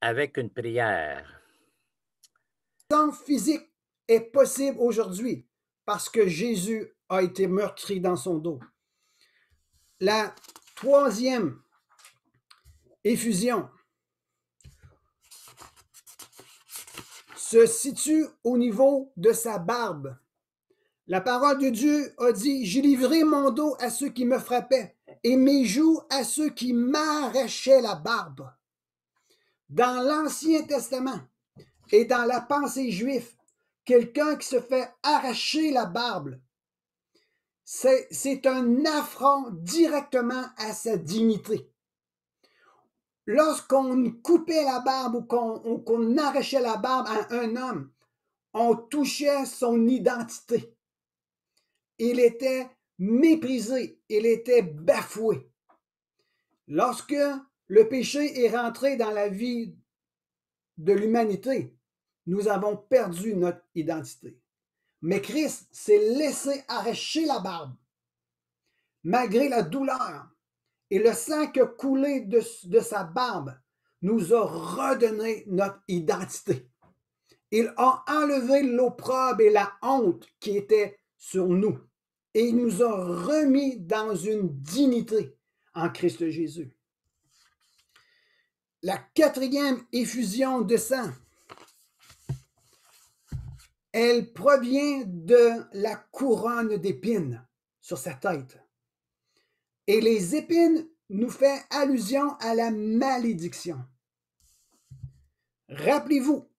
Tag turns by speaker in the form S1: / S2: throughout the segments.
S1: avec une prière.
S2: Le sang physique est possible aujourd'hui parce que Jésus a été meurtri dans son dos. La troisième effusion se situe au niveau de sa barbe. La parole de Dieu a dit, « J'ai livré mon dos à ceux qui me frappaient et mes joues à ceux qui m'arrachaient la barbe. » Dans l'Ancien Testament et dans la pensée juive, quelqu'un qui se fait arracher la barbe, c'est un affront directement à sa dignité. Lorsqu'on coupait la barbe ou qu'on arrachait la barbe à un homme, on touchait son identité. Il était méprisé, il était bafoué. Lorsque le péché est rentré dans la vie de l'humanité, nous avons perdu notre identité. Mais Christ s'est laissé arracher la barbe, malgré la douleur. Et le sang qui a coulé de sa barbe nous a redonné notre identité. Il a enlevé l'opprobre et la honte qui étaient sur nous. Et il nous a remis dans une dignité en Christ Jésus. La quatrième effusion de sang, elle provient de la couronne d'épines sur sa tête. Et les épines nous font allusion à la malédiction. Rappelez-vous,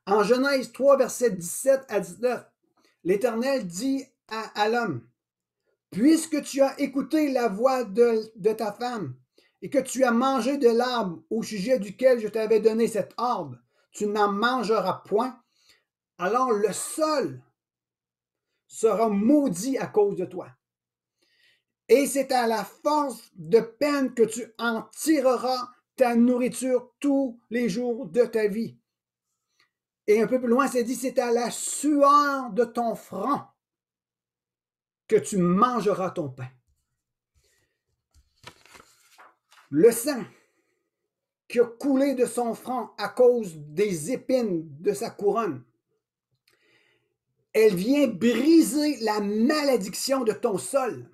S2: en Genèse 3, versets 17 à 19, l'Éternel dit à l'homme, « Puisque tu as écouté la voix de ta femme et que tu as mangé de l'arbre au sujet duquel je t'avais donné cet ordre, tu n'en mangeras point, alors le sol sera maudit à cause de toi. Et c'est à la force de peine que tu en tireras ta nourriture tous les jours de ta vie. » Et un peu plus loin, c'est dit, c'est à la sueur de ton front que tu mangeras ton pain. Le sang qui a coulé de son front à cause des épines de sa couronne, elle vient briser la malédiction de ton sol.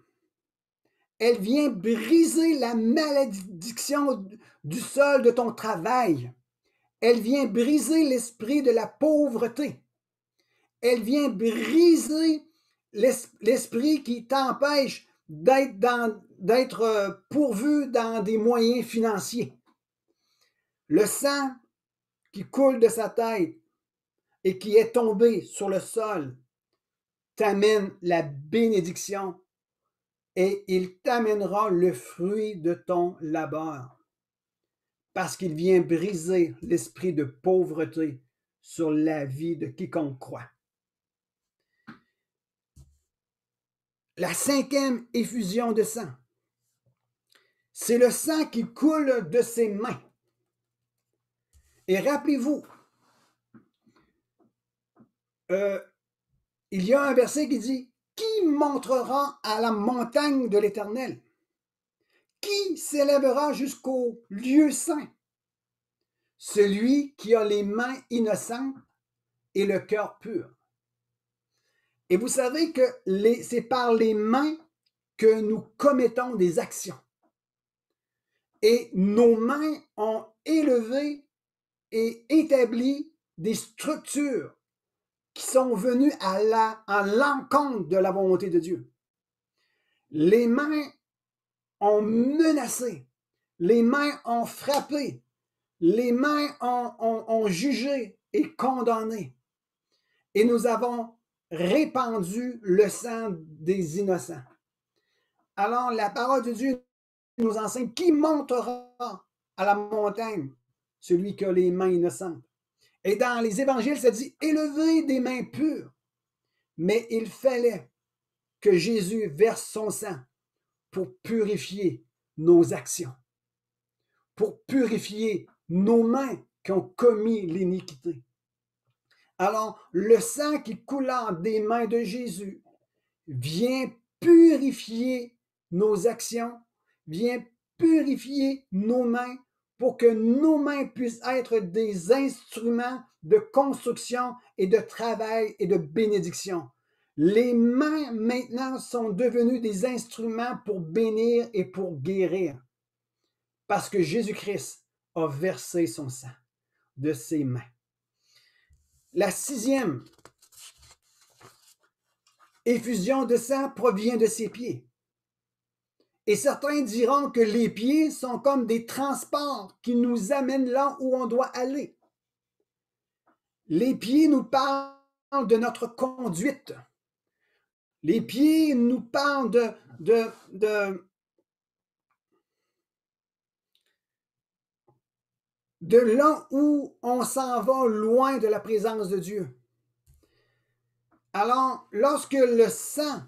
S2: Elle vient briser la malédiction du sol de ton travail. Elle vient briser l'esprit de la pauvreté. Elle vient briser l'esprit qui t'empêche d'être pourvu dans des moyens financiers. Le sang qui coule de sa tête et qui est tombé sur le sol t'amène la bénédiction et il t'amènera le fruit de ton labeur. Parce qu'il vient briser l'esprit de pauvreté sur la vie de quiconque croit. La cinquième effusion de sang, c'est le sang qui coule de ses mains. Et rappelez-vous, il y a un verset qui dit, « Qui montera à la montagne de l'Éternel? Qui s'élèvera jusqu'au lieu saint? Celui qui a les mains innocentes et le cœur pur. » Et vous savez que c'est par les mains que nous commettons des actions. Et nos mains ont élevé et établi des structures qui sont venues en l'encontre de la volonté de Dieu. Les mains ont menacé, les mains ont frappé, les mains ont jugé et condamné. Et nous avons répandu le sang des innocents. Alors la parole de Dieu nous enseigne, qui montera à la montagne? Celui qui a les mains innocentes. Et dans les évangiles, ça dit, élevez des mains pures. Mais il fallait que Jésus verse son sang pour purifier nos actions, pour purifier nos mains qui ont commis l'iniquité. Alors, le sang qui coulant des mains de Jésus vient purifier nos actions, vient purifier nos mains pour que nos mains puissent être des instruments de construction et de travail et de bénédiction. Les mains maintenant sont devenues des instruments pour bénir et pour guérir parce que Jésus-Christ a versé son sang de ses mains. La 6e effusion de sang provient de ses pieds. Et certains diront que les pieds sont comme des transports qui nous amènent là où on doit aller. Les pieds nous parlent de notre conduite. Les pieds nous parlent de là où on s'en va loin de la présence de Dieu. Alors, lorsque le sang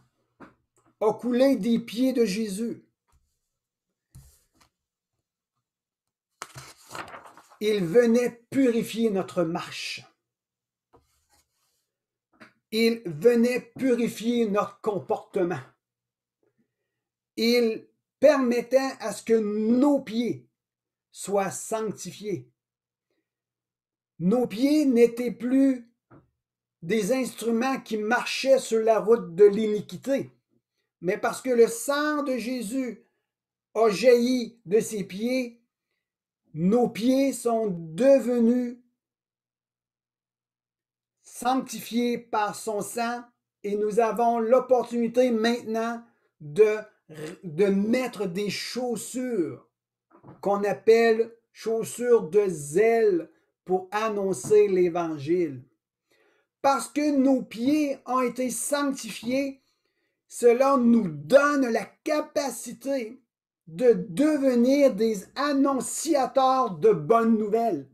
S2: a coulé des pieds de Jésus, il venait purifier notre marche. Il venait purifier notre comportement. Il permettait à ce que nos pieds soient sanctifiés. Nos pieds n'étaient plus des instruments qui marchaient sur la route de l'iniquité, mais parce que le sang de Jésus a jailli de ses pieds, nos pieds sont devenus sanctifiés par son sang et nous avons l'opportunité maintenant de mettre des chaussures qu'on appelle chaussures de zèle pour annoncer l'Évangile. Parce que nos pieds ont été sanctifiés, cela nous donne la capacité de devenir des annonciateurs de bonnes nouvelles.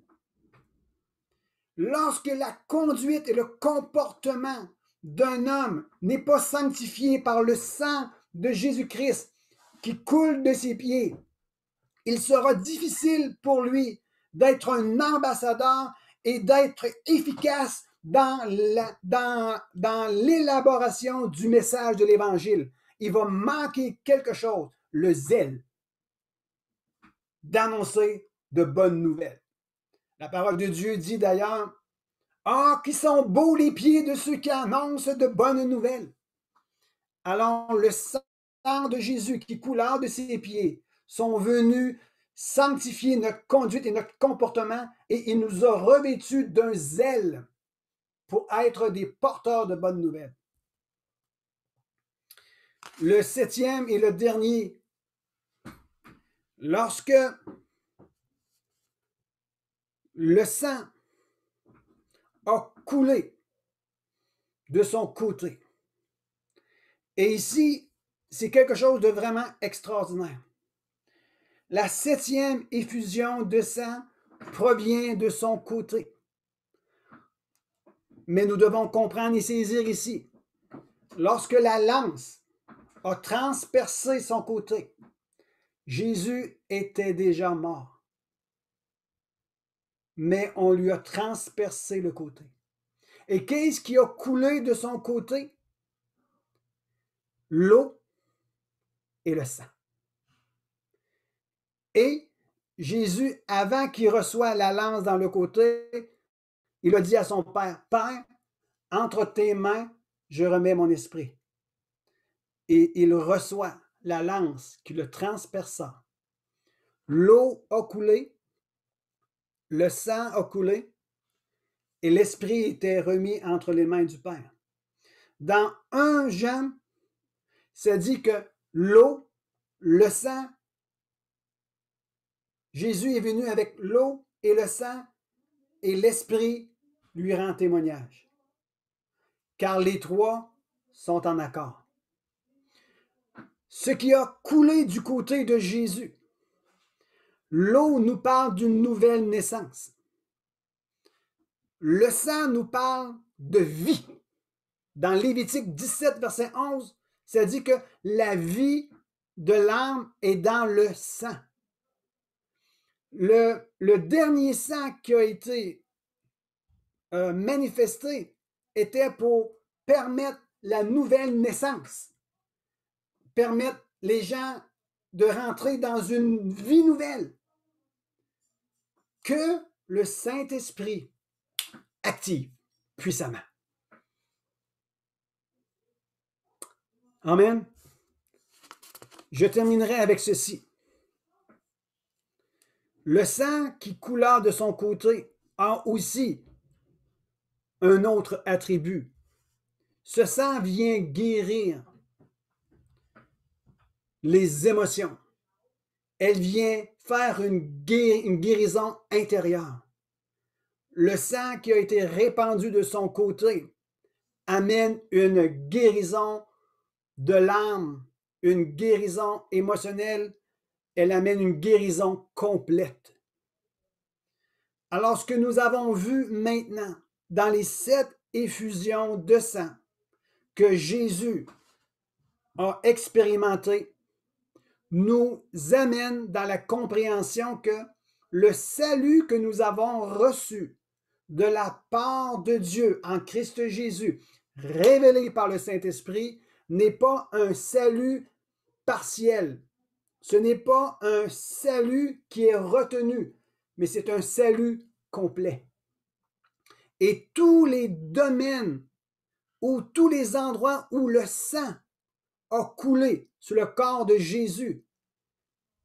S2: Lorsque la conduite et le comportement d'un homme n'est pas sanctifié par le sang de Jésus-Christ qui coule de ses pieds, il sera difficile pour lui d'être un ambassadeur et d'être efficace dans l'élaboration du message de l'Évangile. Il va manquer quelque chose, le zèle d'annoncer de bonnes nouvelles. La parole de Dieu dit d'ailleurs, « Ah, qui sont beaux les pieds de ceux qui annoncent de bonnes nouvelles! » Alors, le sang de Jésus qui coula de ses pieds sont venus sanctifier notre conduite et notre comportement et il nous a revêtus d'un zèle pour être des porteurs de bonnes nouvelles. Le 7e et le dernier, lorsque le sang a coulé de son côté. Et ici, c'est quelque chose de vraiment extraordinaire. La 7e effusion de sang provient de son côté. Mais nous devons comprendre et saisir ici, lorsque la lance a transpercé son côté, Jésus était déjà mort. Mais on lui a transpercé le côté. Et qu'est-ce qui a coulé de son côté? L'eau et le sang. Et Jésus, avant qu'il reçoive la lance dans le côté, il a dit à son Père, « Père, entre tes mains, je remets mon esprit. » Et il reçoit la lance qui le transperça. L'eau a coulé, le sang a coulé, et l'esprit était remis entre les mains du Père. Dans 1 Jean, ça dit que l'eau, le sang, Jésus est venu avec l'eau et le sang, et l'esprit lui rend témoignage. Car les trois sont en accord. Ce qui a coulé du côté de Jésus, l'eau nous parle d'une nouvelle naissance. Le sang nous parle de vie. Dans Lévitique 17, verset 11, ça dit que la vie de l'âme est dans le sang. Le dernier sang qui a été manifesté était pour permettre la nouvelle naissance, permettre les gens de rentrer dans une vie nouvelle. que le Saint-Esprit active puissamment. Amen. Je terminerai avec ceci. Le sang qui coula de son côté a aussi un autre attribut. Ce sang vient guérir les émotions. Elle vient faire une guérison intérieure. Le sang qui a été répandu de son côté amène une guérison de l'âme, une guérison émotionnelle. Elle amène une guérison complète. Alors, ce que nous avons vu maintenant dans les 7 effusions de sang que Jésus a expérimenté nous amène dans la compréhension que le salut que nous avons reçu de la part de Dieu en Christ Jésus, révélé par le Saint-Esprit, n'est pas un salut partiel. Ce n'est pas un salut qui est retenu, mais c'est un salut complet. Et tous les domaines ou tous les endroits où le sang a coulé sur le corps de Jésus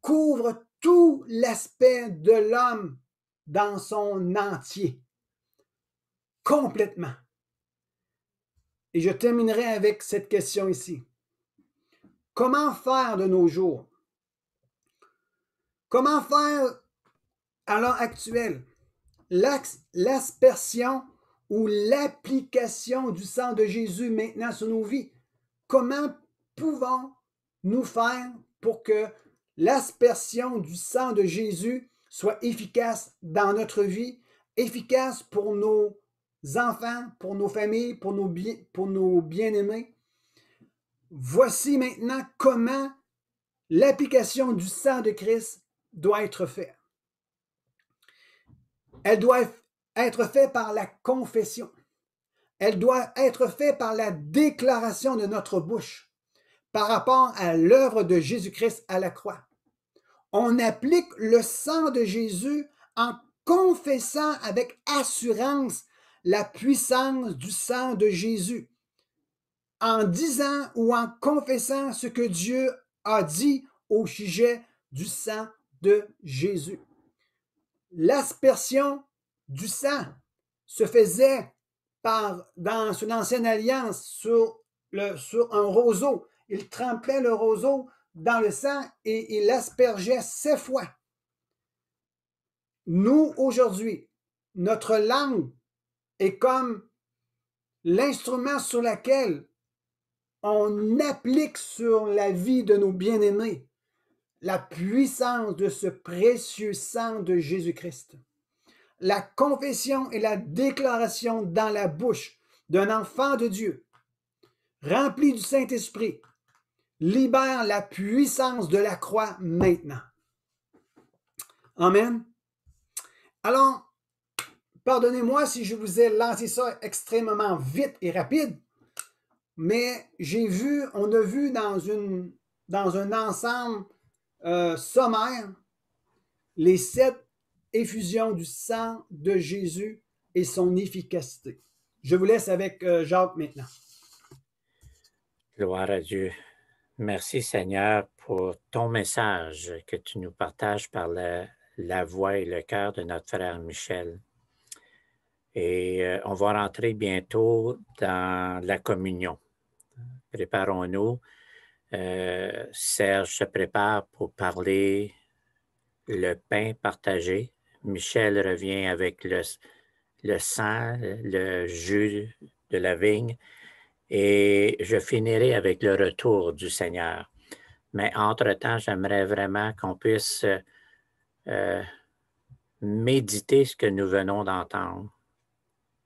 S2: couvre tout l'aspect de l'homme dans son entier, complètement. Et je terminerai avec cette question ici. Comment faire de nos jours? Comment faire à l'heure actuelle l'aspersion ou l'application du sang de Jésus maintenant sur nos vies? Comment pouvons-nous faire pour que l'aspersion du sang de Jésus soit efficace dans notre vie, efficace pour nos enfants, pour nos familles, pour nos bien-aimés? Voici maintenant comment l'application du sang de Christ doit être faite. Elle doit être faite par la confession. Elle doit être faite par la déclaration de notre bouche par rapport à l'œuvre de Jésus-Christ à la croix. On applique le sang de Jésus en confessant avec assurance la puissance du sang de Jésus, en disant ou en confessant ce que Dieu a dit au sujet du sang de Jésus. L'aspersion du sang se faisait dans une ancienne alliance sur un roseau. Il trempait le roseau dans le sang et il l'aspergeait 7 fois. Nous, aujourd'hui, notre langue est comme l'instrument sur lequel on applique sur la vie de nos bien-aimés la puissance de ce précieux sang de Jésus-Christ. La confession et la déclaration dans la bouche d'un enfant de Dieu, rempli du Saint-Esprit, libère la puissance de la croix maintenant. Amen. Alors, pardonnez-moi si je vous ai lancé ça extrêmement vite et rapide, mais on a vu dans un ensemble sommaire les 7 effusions du sang de Jésus et son efficacité. Je vous laisse avec Jacques maintenant.
S1: Gloire à Dieu. Merci Seigneur pour ton message que tu nous partages par la voix et le cœur de notre frère Michel. Et on va rentrer bientôt dans la communion. Préparons-nous. Serge se prépare pour parler le pain partagé. Michel revient avec le sang, le jus de la vigne. Et je finirai avec le retour du Seigneur. Mais entre-temps, j'aimerais vraiment qu'on puisse méditer ce que nous venons d'entendre.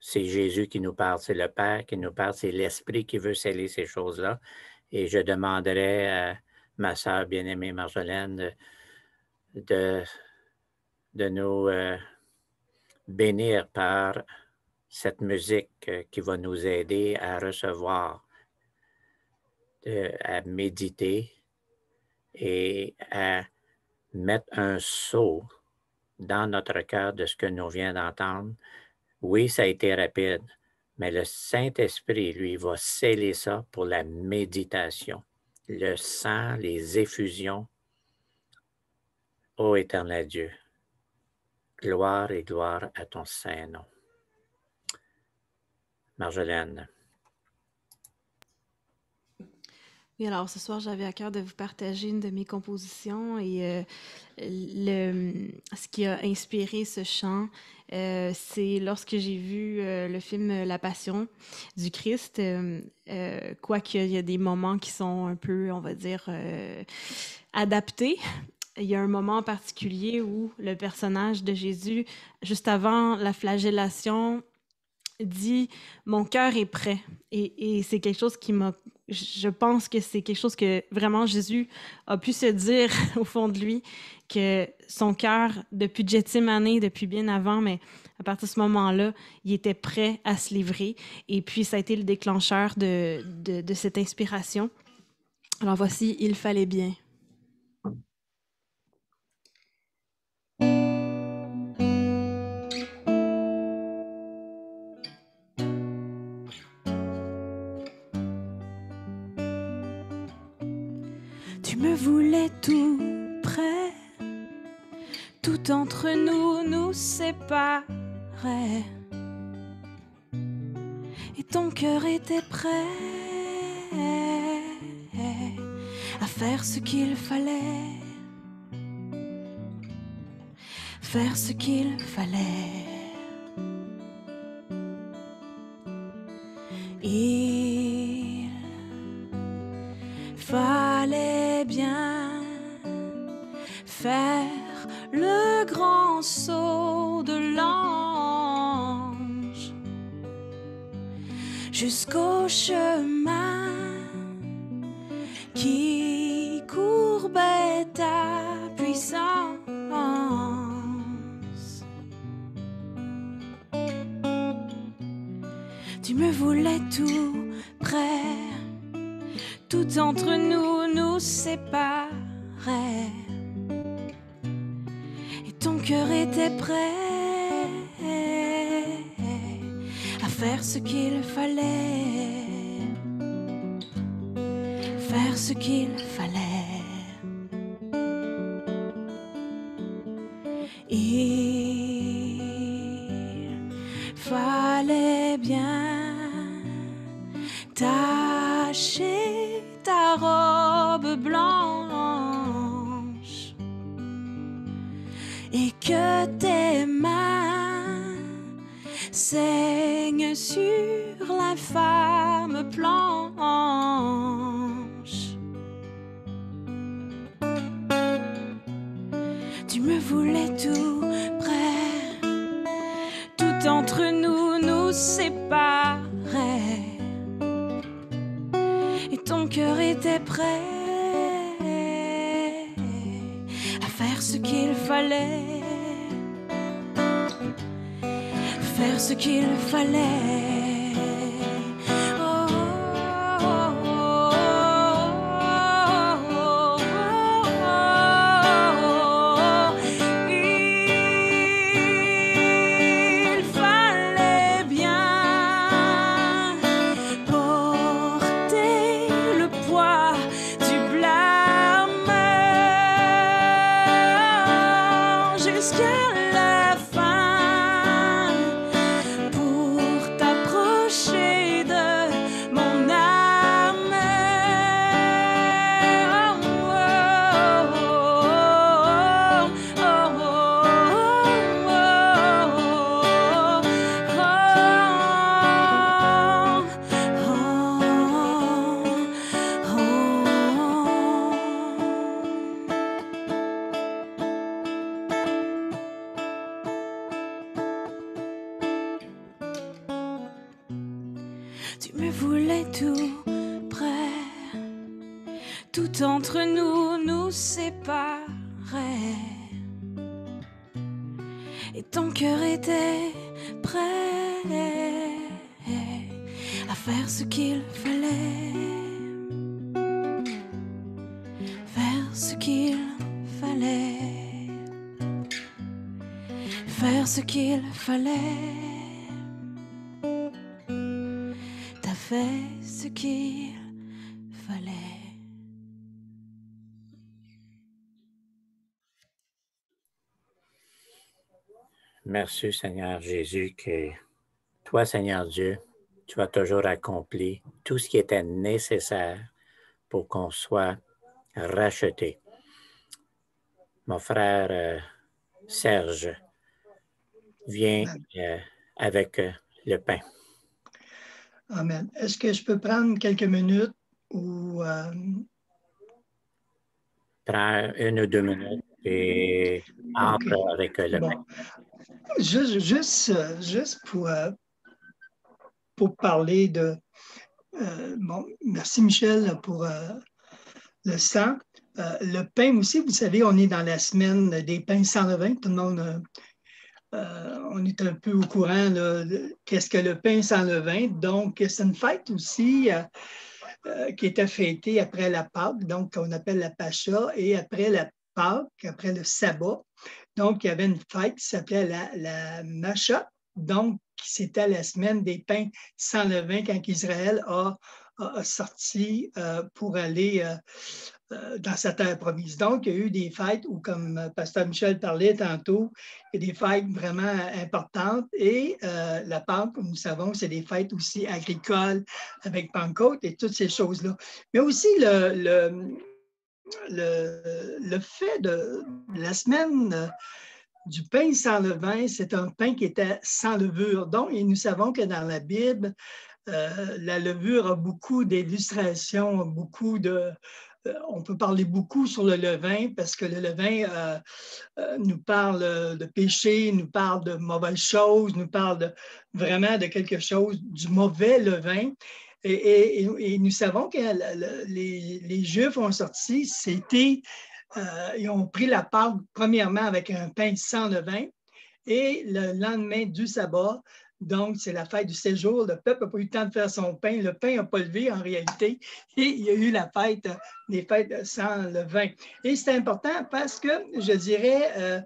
S1: C'est Jésus qui nous parle, c'est le Père qui nous parle, c'est l'Esprit qui veut sceller ces choses-là. Et je demanderai à ma sœur bien-aimée Marjolaine de nous bénir par cette musique qui va nous aider à recevoir, à méditer et à mettre un sceau dans notre cœur de ce que nous vient d'entendre. Oui, ça a été rapide, mais le Saint-Esprit, lui, va sceller ça pour la méditation. Le sang, les effusions. Ô éternel Dieu, gloire et gloire à ton saint nom. Marjolaine.
S3: Oui, alors ce soir, j'avais à cœur de vous partager une de mes compositions et ce qui a inspiré ce chant, c'est lorsque j'ai vu le film La Passion du Christ, quoique il y a des moments qui sont un peu, on va dire, adaptés. Il y a un moment en particulier où le personnage de Jésus, juste avant la flagellation, dit « Mon cœur est prêt ». Et c'est quelque chose qui m'a... Je pense que c'est quelque chose que vraiment Jésus a pu se dire au fond de lui, que son cœur, depuis Gethsémani, depuis bien avant, mais à partir de ce moment-là, il était prêt à se livrer. Et puis, ça a été le déclencheur de cette inspiration. Alors voici « Il fallait bien ». Tu me voulais tout près, tout entre nous nous séparait, et ton cœur était prêt à faire ce qu'il fallait, faire ce qu'il fallait. Il fallait bien faire le grand saut de l'ange jusqu'au chemin qui courbait ta puissance. Tu me voulais tout près, tout entre nous nous séparait, et ton cœur était prêt à faire ce qu'il fallait, faire ce qu'il fallait. Il fallait bien tacher ta robe blanche et que tes mains saignent sur l'infâme planche. Tu me voulais tout près, tout entre nous nous séparait, et ton cœur était prêt à faire ce qu'il fallait, faire ce qu'il fallait. Tu me voulais tout près, tout entre nous nous séparait, et ton cœur était prêt à faire ce qu'il fallait, faire ce qu'il fallait.
S4: faire ce qu'il fallait. T'as fait ce qu'il fallait.
S1: Merci, Seigneur Jésus, que toi, Seigneur Dieu, tu as toujours accompli tout ce qui était nécessaire pour qu'on soit racheté. Mon frère Serge vient avec le pain.
S5: Amen. Est-ce que je peux prendre quelques minutes ou...
S1: Prends 1 ou 2 minutes et entre avec le pain.
S5: Juste pour parler de... merci Michel pour le sang. Le pain aussi, vous savez, on est dans la semaine des pains sans levain. Tout le monde, on est un peu au courant de qu'est-ce que le pain sans levain. Donc, c'est une fête aussi qui était fêtée après la Pâque, donc qu'on appelle la Pacha, et après la Pâque, après le sabbat. Donc, il y avait une fête qui s'appelait la Macha, donc c'était la semaine des pains sans levain quand Israël a sorti pour aller dans sa terre promise. Donc, il y a eu des fêtes où, comme Pasteur Michel parlait tantôt, il y a des fêtes vraiment importantes. Et la Pâque, comme nous savons, c'est des fêtes aussi agricoles avec Pentecôte et toutes ces choses-là. Mais aussi le fait de la semaine du pain sans levain, c'est un pain qui était sans levure. Donc, et nous savons que dans la Bible, la levure a beaucoup d'illustrations, beaucoup de... on peut parler beaucoup sur le levain parce que le levain nous parle de péché, nous parle de mauvaises choses, nous parle vraiment de quelque chose, du mauvais levain. Et nous savons que les Juifs ont sorti, ils ont pris la Pâque premièrement avec un pain sans levain et le lendemain du sabbat, donc c'est la fête du séjour, le peuple n'a pas eu le temps de faire son pain, le pain n'a pas levé en réalité et il y a eu la fête, les fêtes sans levain. Et c'est important parce que je dirais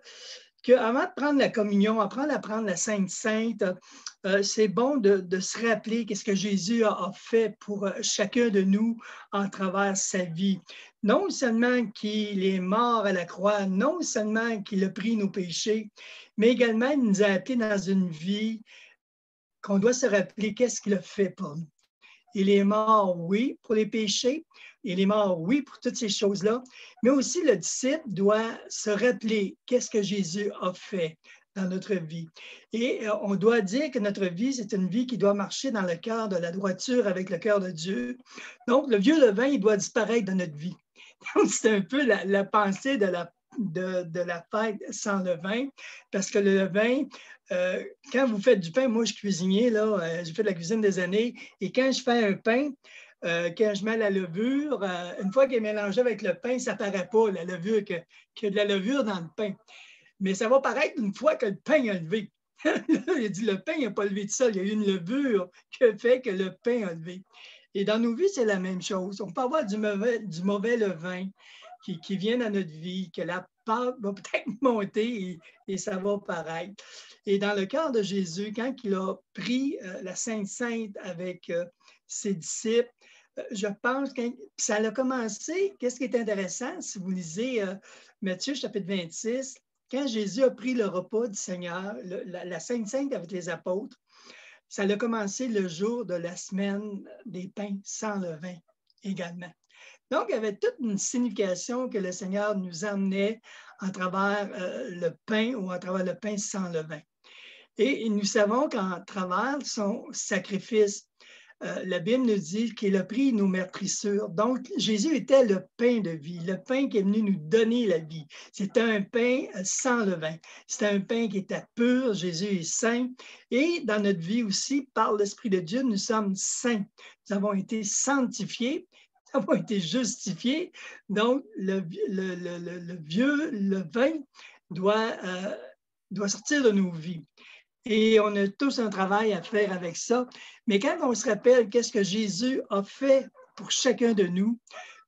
S5: qu'avant de prendre la communion, avant de prendre la Sainte-Sainte, c'est bon de se rappeler qu'est-ce que Jésus a fait pour chacun de nous en travers sa vie. Non seulement qu'il est mort à la croix, non seulement qu'il a pris nos péchés, mais également il nous a appelés dans une vie qu'on doit se rappeler qu'est-ce qu'il a fait pour nous. Il est mort, oui, pour les péchés. Il est mort, oui, pour toutes ces choses-là. Mais aussi, le disciple doit se rappeler qu'est-ce que Jésus a fait dans notre vie. Et on doit dire que notre vie, c'est une vie qui doit marcher dans le cœur de la droiture avec le cœur de Dieu. Donc, le vieux levain, il doit disparaître de notre vie. Donc, c'est un peu la pensée de la fête sans levain, parce que le levain, quand vous faites du pain, moi je suis cuisinier, j'ai fait de la cuisine des années, et quand je fais un pain, quand je mets la levure, une fois qu'elle est mélangée avec le pain, ça ne paraît pas, la levure, qu'il y a de la levure dans le pain. Mais ça va paraître une fois que le pain a levé. Il a dit le pain n'a pas levé de sol, il y a eu une levure qui fait que le pain a levé. Et dans nos vies, c'est la même chose. On peut avoir du mauvais levain qui vient dans notre vie, que la pâte va peut-être monter et ça va paraître. Et dans le cœur de Jésus, quand il a pris la Sainte-Sainte avec ses disciples, je pense que ça a commencé. Qu'est-ce qui est intéressant, si vous lisez Matthieu chapitre 26, quand Jésus a pris le repas du Seigneur, la Sainte-Sainte avec les apôtres, ça a commencé le jour de la semaine des pains sans levain également. Donc, il y avait toute une signification que le Seigneur nous emmenait à travers le pain ou à travers le pain sans levain. Et nous savons qu'en travers son sacrifice, la Bible nous dit qu'il a pris nos meurtrissures. Donc, Jésus était le pain de vie, le pain qui est venu nous donner la vie. C'était un pain sans levain. C'était un pain qui était pur. Jésus est saint. Et dans notre vie aussi, par l'Esprit de Dieu, nous sommes saints. Nous avons été sanctifiés. Nous avons été justifiés. Donc, le vieux levain doit sortir de nos vies. Et on a tous un travail à faire avec ça. Mais quand on se rappelle qu'est-ce que Jésus a fait pour chacun de nous,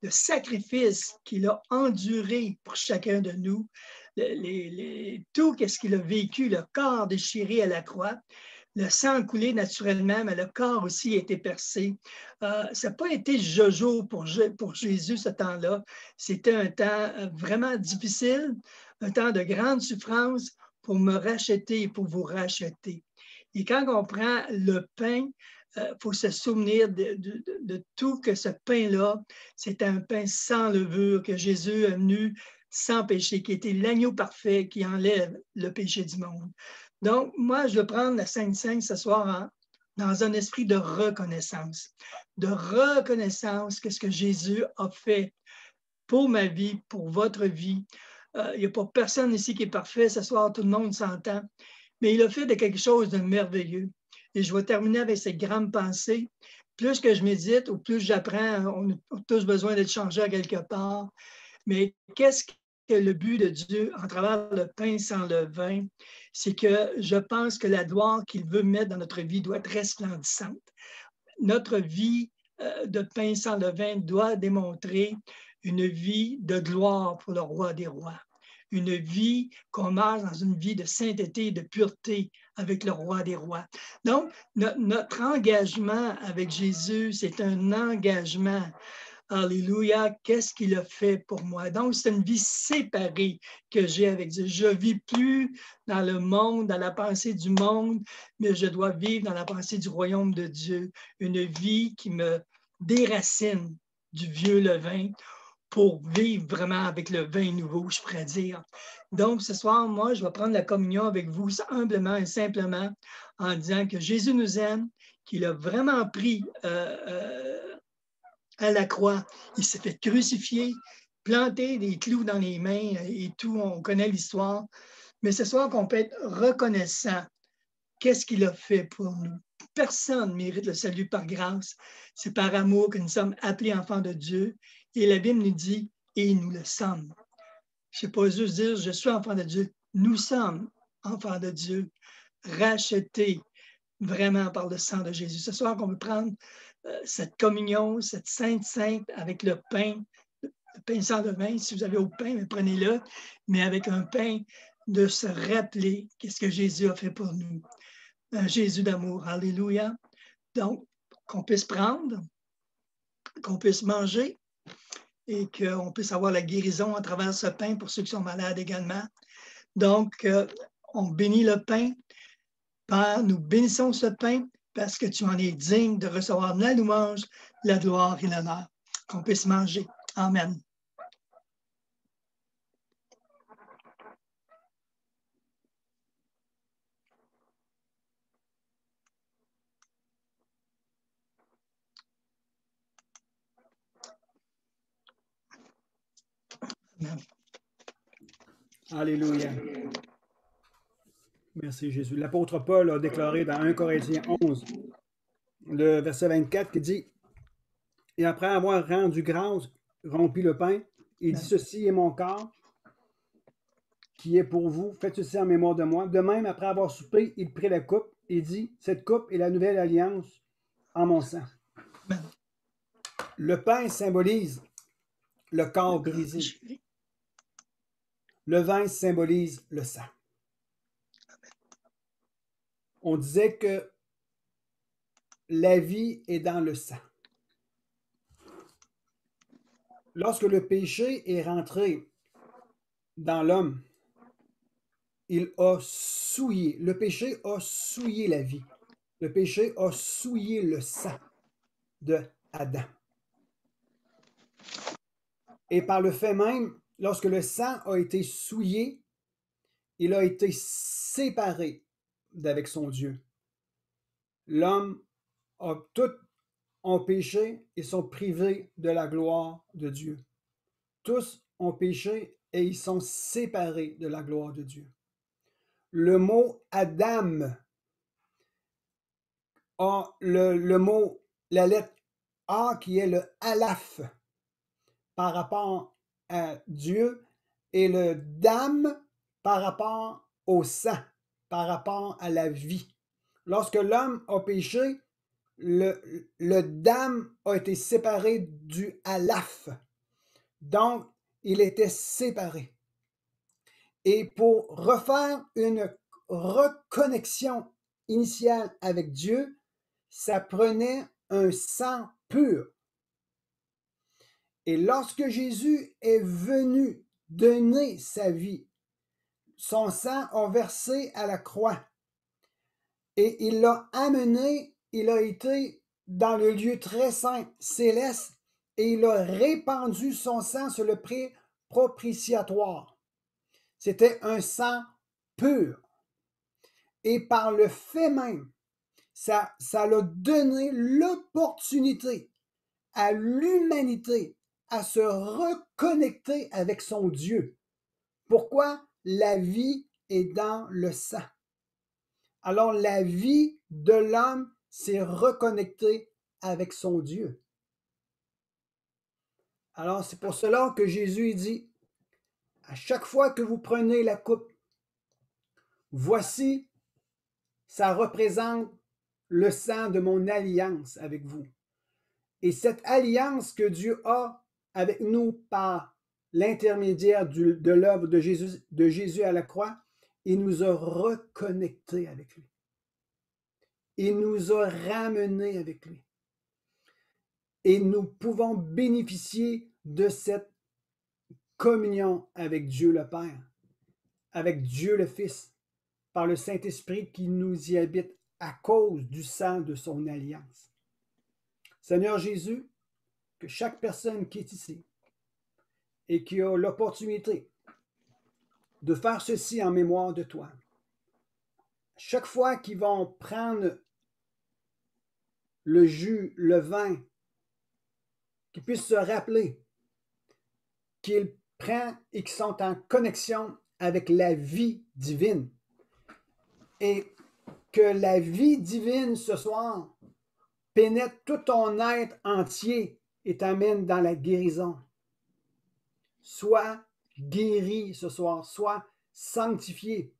S5: le sacrifice qu'il a enduré pour chacun de nous, tout ce qu'il a vécu, le corps déchiré à la croix, le sang coulé naturellement, mais le corps aussi a été percé. Ça n'a pas été jojo pour Jésus ce temps-là. C'était un temps vraiment difficile, un temps de grande souffrance pour me racheter, pour vous racheter. Et quand on prend le pain, il faut se souvenir de tout que ce pain-là, c'est un pain sans levure que Jésus est venu sans péché, qui était l'agneau parfait qui enlève le péché du monde. Donc, moi, je veux prendre la Sainte Seine ce soir dans un esprit de reconnaissance. De reconnaissance que ce que Jésus a fait pour ma vie, pour votre vie. Il n'y a pas personne ici qui est parfait. Ce soir, tout le monde s'entend. Mais il a fait de quelque chose de merveilleux. Et je vais terminer avec cette grande pensée. Plus que je médite ou plus j'apprends, on a tous besoin d'être changés à quelque part. Mais qu'est-ce que le but de Dieu en travers le pain sans le vin? C'est que je pense que la gloire qu'il veut mettre dans notre vie doit être resplendissante. Notre vie de pain sans le vin doit démontrer une vie de gloire pour le roi des rois. Une vie qu'on marche dans une vie de sainteté et de pureté avec le roi des rois. Donc, notre engagement avec Jésus, c'est un engagement. Alléluia, qu'est-ce qu'il a fait pour moi? Donc, c'est une vie séparée que j'ai avec Dieu. Je ne vis plus dans le monde, dans la pensée du monde, mais je dois vivre dans la pensée du royaume de Dieu. Une vie qui me déracine du vieux levain pour vivre vraiment avec le vin nouveau, je pourrais dire. Donc, ce soir, moi, je vais prendre la communion avec vous humblement et simplement en disant que Jésus nous aime, qu'il a vraiment pris à la croix. Il s'est fait crucifier, planter des clous dans les mains et tout, on connaît l'histoire. Mais ce soir qu'on peut être reconnaissant, qu'est-ce qu'il a fait pour nous? Personne ne mérite le salut par grâce. C'est par amour que nous sommes appelés enfants de Dieu. Et la Bible nous dit, et nous le sommes. Je ne sais pas juste dire, je suis enfant de Dieu. Nous sommes enfants de Dieu, rachetés vraiment par le sang de Jésus. Ce soir qu'on veut prendre cette communion, cette sainte avec le pain sans le vin. Si vous avez au pain, prenez-le, mais avec un pain de se rappeler qu'est-ce que Jésus a fait pour nous. Un Jésus d'amour. Alléluia. Donc, qu'on puisse prendre, qu'on puisse manger et qu'on puisse avoir la guérison à travers ce pain pour ceux qui sont malades également. Donc, on bénit le pain. Père, nous bénissons ce pain parce que tu en es digne de recevoir la louange, la gloire et l'honneur. Qu'on puisse manger. Amen. Amen.
S2: Alléluia. Merci Jésus. L'apôtre Paul a déclaré dans 1 Corinthiens 11, le verset 24, qui dit « Et après avoir rendu grâce, rompu le pain, il dit, ceci est mon corps, qui est pour vous, faites ceci en mémoire de moi. De même, après avoir soupé, il prit la coupe et dit, cette coupe est la nouvelle alliance en mon sang. Le pain symbolise le corps brisé. Le vin symbolise le sang. On disait que la vie est dans le sang. Lorsque le péché est rentré dans l'homme, il a souillé. Le péché a souillé la vie. Le péché a souillé le sang de Adam. Et par le fait même, lorsque le sang a été souillé, il a été séparé d'avec son Dieu. L'homme a tout ont péché et sont privés de la gloire de Dieu. Tous ont péché et ils sont séparés de la gloire de Dieu. Le mot Adam a le mot, la lettre A qui est le Aleph par rapport à Dieu et le Dam par rapport au sang, par rapport à la vie. Lorsque l'homme a péché, le Dam a été séparé du Aleph. Donc, il était séparé. Et pour refaire une reconnexion initiale avec Dieu, ça prenait un sang pur. Et lorsque Jésus est venu donner sa vie, son sang a versé à la croix et il l'a amené, il a été dans le lieu très saint, céleste, et il a répandu son sang sur le pré propitiatoire. C'était un sang pur. Et par le fait même, ça l'a donné l'opportunité à l'humanité à se reconnecter avec son Dieu. Pourquoi? La vie est dans le sang. Alors la vie de l'homme s'est reconnectée avec son Dieu. Alors c'est pour cela que Jésus dit, à chaque fois que vous prenez la coupe, voici, ça représente le sang de mon alliance avec vous. Et cette alliance que Dieu a avec nous par l'intermédiaire de l'œuvre de Jésus à la croix, il nous a reconnectés avec lui. Il nous a ramenés avec lui. Et nous pouvons bénéficier de cette communion avec Dieu le Père, avec Dieu le Fils, par le Saint-Esprit qui nous y habite à cause du sang de son alliance. Seigneur Jésus, que chaque personne qui est ici et qui a l'opportunité de faire ceci en mémoire de toi, chaque fois qu'ils vont prendre le jus, le vin, qu'ils puissent se rappeler qu'ils prennent et qu'ils sont en connexion avec la vie divine. Et que la vie divine ce soir pénètre tout ton être entier et t'amène dans la guérison. Sois guéri ce soir, sois sanctifié.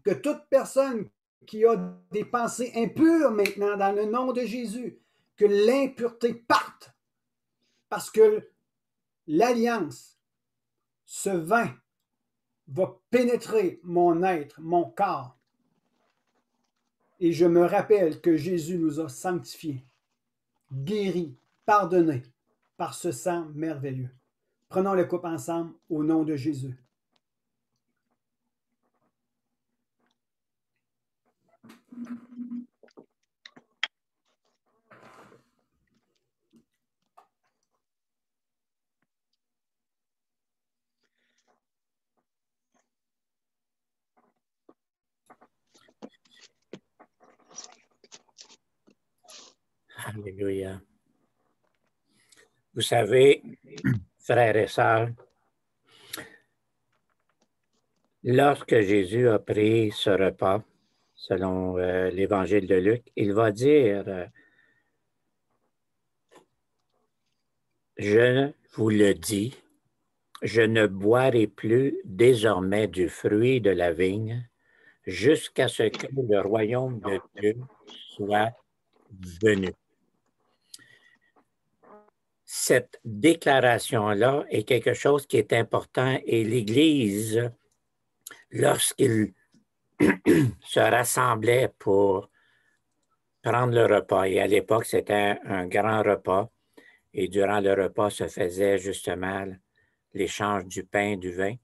S2: Que toute personne qui a des pensées impures maintenant, dans le nom de Jésus, que l'impureté parte, parce que l'alliance, ce vin, va pénétrer mon être, mon corps. Et je me rappelle que Jésus nous a sanctifiés, guéris, pardonnés par ce sang merveilleux. Prenons le coupe ensemble au nom de Jésus.
S1: Alléluia. Vous savez, frères et sœurs, lorsque Jésus a pris ce repas, selon l'évangile de Luc, il va dire, je vous le dis, je ne boirai plus désormais du fruit de la vigne jusqu'à ce que le royaume de Dieu soit venu. Cette déclaration-là est quelque chose qui est important et l'Église, lorsqu'il se rassemblait pour prendre le repas, et à l'époque, c'était un grand repas, et durant le repas se faisait justement l'échange du pain et du vin.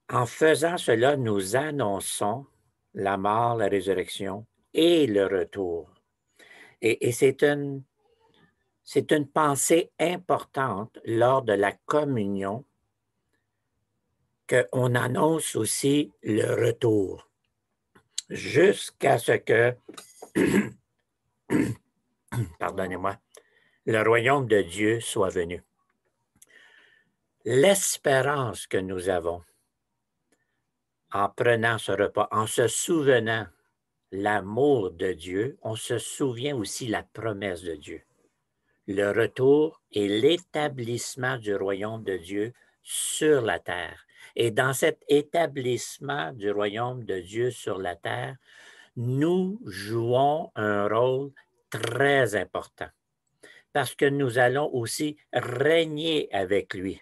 S1: En faisant cela, nous annonçons la mort, la résurrection et le retour. Et c'est une pensée importante lors de la communion qu'on annonce aussi le retour jusqu'à ce que, pardonnez-moi, le royaume de Dieu soit venu. L'espérance que nous avons en prenant ce repas, en se souvenant l'amour de Dieu, on se souvient aussi la promesse de Dieu. Le retour et l'établissement du royaume de Dieu sur la terre. Et dans cet établissement du royaume de Dieu sur la terre, nous jouons un rôle très important parce que nous allons aussi régner avec lui.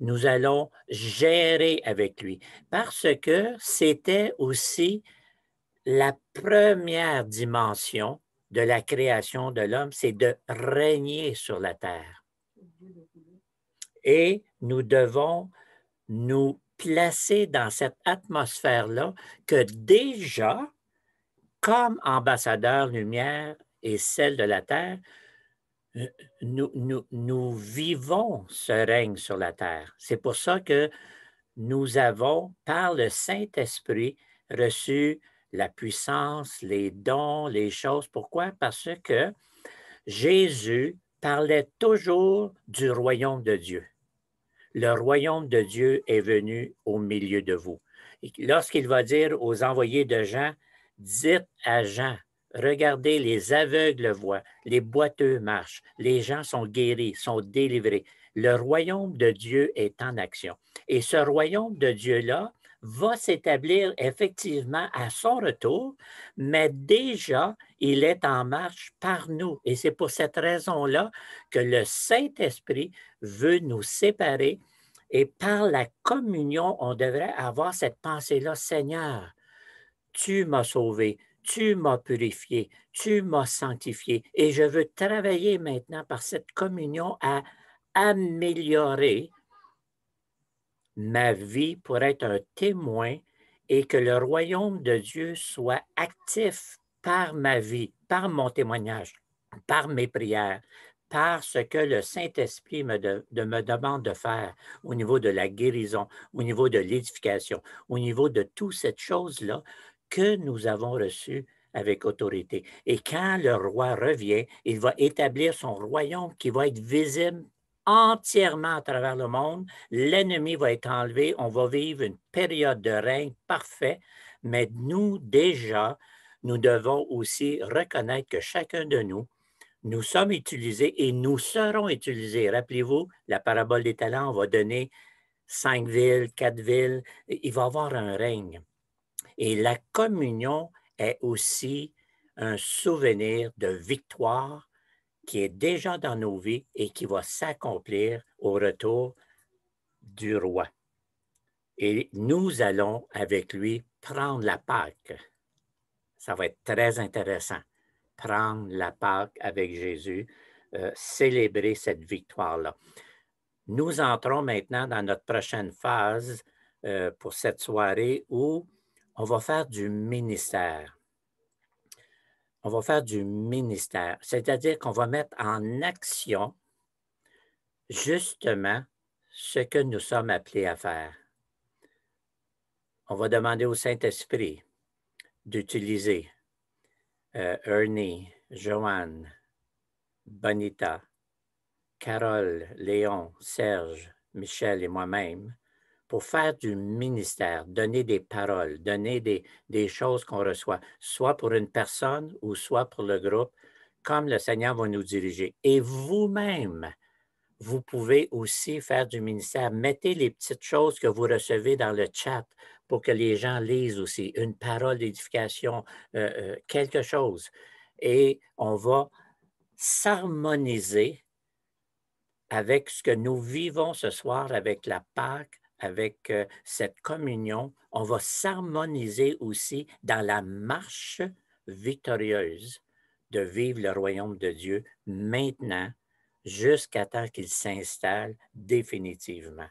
S1: nous allons gérer avec lui. Parce que c'était aussi la première dimension de la création de l'homme, c'est de régner sur la terre. Et nous devons nous placer dans cette atmosphère-là que déjà, comme ambassadeurs lumière et celle de la terre, nous vivons ce règne sur la terre. C'est pour ça que nous avons, par le Saint-Esprit, reçu la puissance, les dons, les choses. Pourquoi? Parce que Jésus parlait toujours du royaume de Dieu. Le royaume de Dieu est venu au milieu de vous. Lorsqu'il va dire aux envoyés de Jean, dites à Jean, regardez, les aveugles voient, les boiteux marchent, les gens sont guéris, sont délivrés. Le royaume de Dieu est en action. Et ce royaume de Dieu-là va s'établir effectivement à son retour, mais déjà, il est en marche par nous. Et c'est pour cette raison-là que le Saint-Esprit veut nous séparer et par la communion, on devrait avoir cette pensée-là, Seigneur, tu m'as sauvé, tu m'as purifié, tu m'as sanctifié et je veux travailler maintenant par cette communion à améliorer ma vie pour être un témoin et que le royaume de Dieu soit actif par ma vie, par mon témoignage, par mes prières, par ce que le Saint-Esprit me demande de faire au niveau de la guérison, au niveau de l'édification, au niveau de toute cette chose-là que nous avons reçue avec autorité. Et quand le roi revient, il va établir son royaume qui va être visible entièrement à travers le monde. L'ennemi va être enlevé. On va vivre une période de règne parfait. Mais nous, déjà, nous devons aussi reconnaître que chacun de nous, nous sommes utilisés et nous serons utilisés. Rappelez-vous, la parabole des talents, on va donner 5 villes, 4 villes. Il va y avoir un règne. Et la communion est aussi un souvenir de victoire qui est déjà dans nos vies et qui va s'accomplir au retour du roi. Et nous allons avec lui prendre la Pâque. Ça va être très intéressant. Prendre la Pâque avec Jésus, célébrer cette victoire-là. Nous entrons maintenant dans notre prochaine phase pour cette soirée où on va faire du ministère. On va faire du ministère, c'est-à-dire qu'on va mettre en action justement ce que nous sommes appelés à faire. On va demander au Saint-Esprit d'utiliser Ernie, Joanne, Bonita, Carole, Léon, Serge, Michel et moi-même pour faire du ministère, donner des paroles, donner des choses qu'on reçoit, soit pour une personne ou soit pour le groupe, comme le Seigneur va nous diriger. Et vous-même, vous pouvez aussi faire du ministère. Mettez les petites choses que vous recevez dans le chat pour que les gens lisent aussi. Une parole d'édification, quelque chose. Et on va s'harmoniser avec ce que nous vivons ce soir, avec la Pâque, avec cette communion. On va s'harmoniser aussi dans la marche victorieuse de vivre le royaume de Dieu maintenant, jusqu'à temps qu'il s'installe définitivement.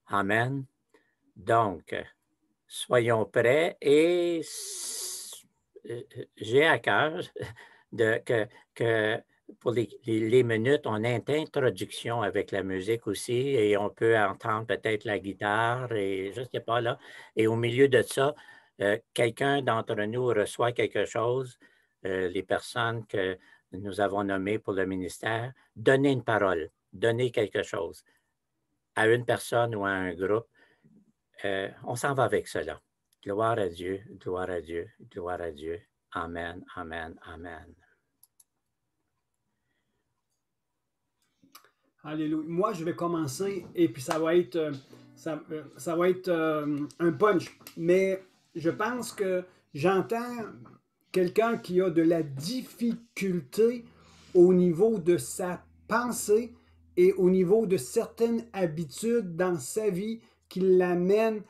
S1: Amen. Donc, soyons prêts et j'ai à cœur que pour les minutes, on a une introduction avec la musique aussi et on peut entendre peut-être la guitare et je ne sais pas là. Et au milieu de ça, quelqu'un d'entre nous reçoit quelque chose, les personnes que nous avons nommées pour le ministère, donnez une parole, donnez quelque chose à une personne ou à un groupe. On s'en va avec cela. Gloire à Dieu, gloire à Dieu, gloire à Dieu. Amen, amen, amen.
S2: Alléluia. Moi, je vais commencer et puis ça va être un punch. Mais je pense que j'entends quelqu'un qui a de la difficulté au niveau de sa pensée et au niveau de certaines habitudes dans sa vie qui l'amènent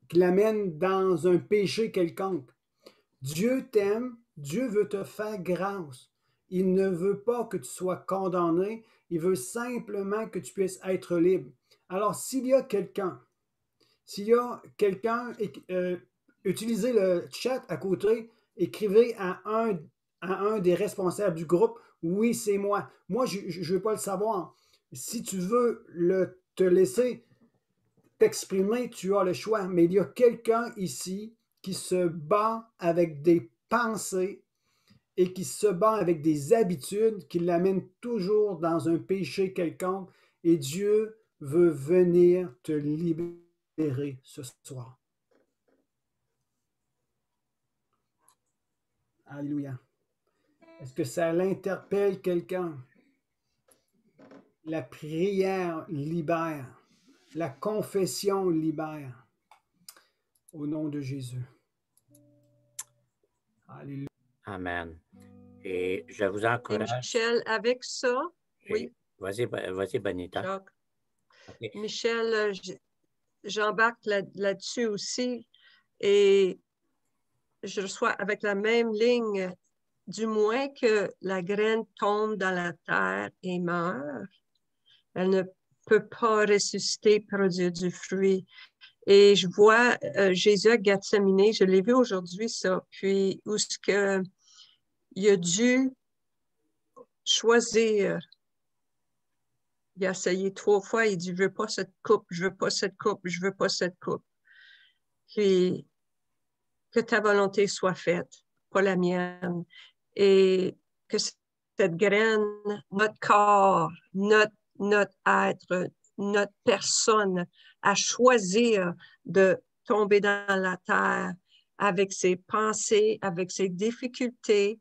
S2: qui l'amènent dans un péché quelconque. Dieu t'aime, Dieu veut te faire grâce. Il ne veut pas que tu sois condamné, il veut simplement que tu puisses être libre. Alors, s'il y a quelqu'un, utilisez le chat à côté, écrivez à un des responsables du groupe, oui, c'est moi. Moi, je ne veux pas le savoir. Si tu veux te laisser t'exprimer, tu as le choix. Mais il y a quelqu'un ici qui se bat avec des pensées et qui se bat avec des habitudes qui l'amènent toujours dans un péché quelconque. Et Dieu veut venir te libérer ce soir. Alléluia. Est-ce que ça l'interpelle quelqu'un? La prière libère. La confession libère. Au nom de Jésus. Alléluia.
S1: Amen. Et je vous encourage.
S6: Et Michel, avec ça, oui.
S1: Vas-y, Bonita.
S6: Jacques.
S1: Okay.
S6: Michel, j'embarque là-dessus aussi et je reçois avec la même ligne, du moins que la graine tombe dans la terre et meurt, elle ne peut pas ressusciter, produire du fruit. Et je vois Jésus à Gethsémani, je l'ai vu aujourd'hui ça, puis où ce que il a dû choisir. Il a essayé 3 fois, il dit, je veux pas cette coupe, je veux pas cette coupe, je veux pas cette coupe. Puis, que ta volonté soit faite, pas la mienne. Et que cette graine, notre corps, notre être, notre personne, à choisir de tomber dans la terre avec ses pensées, avec ses difficultés.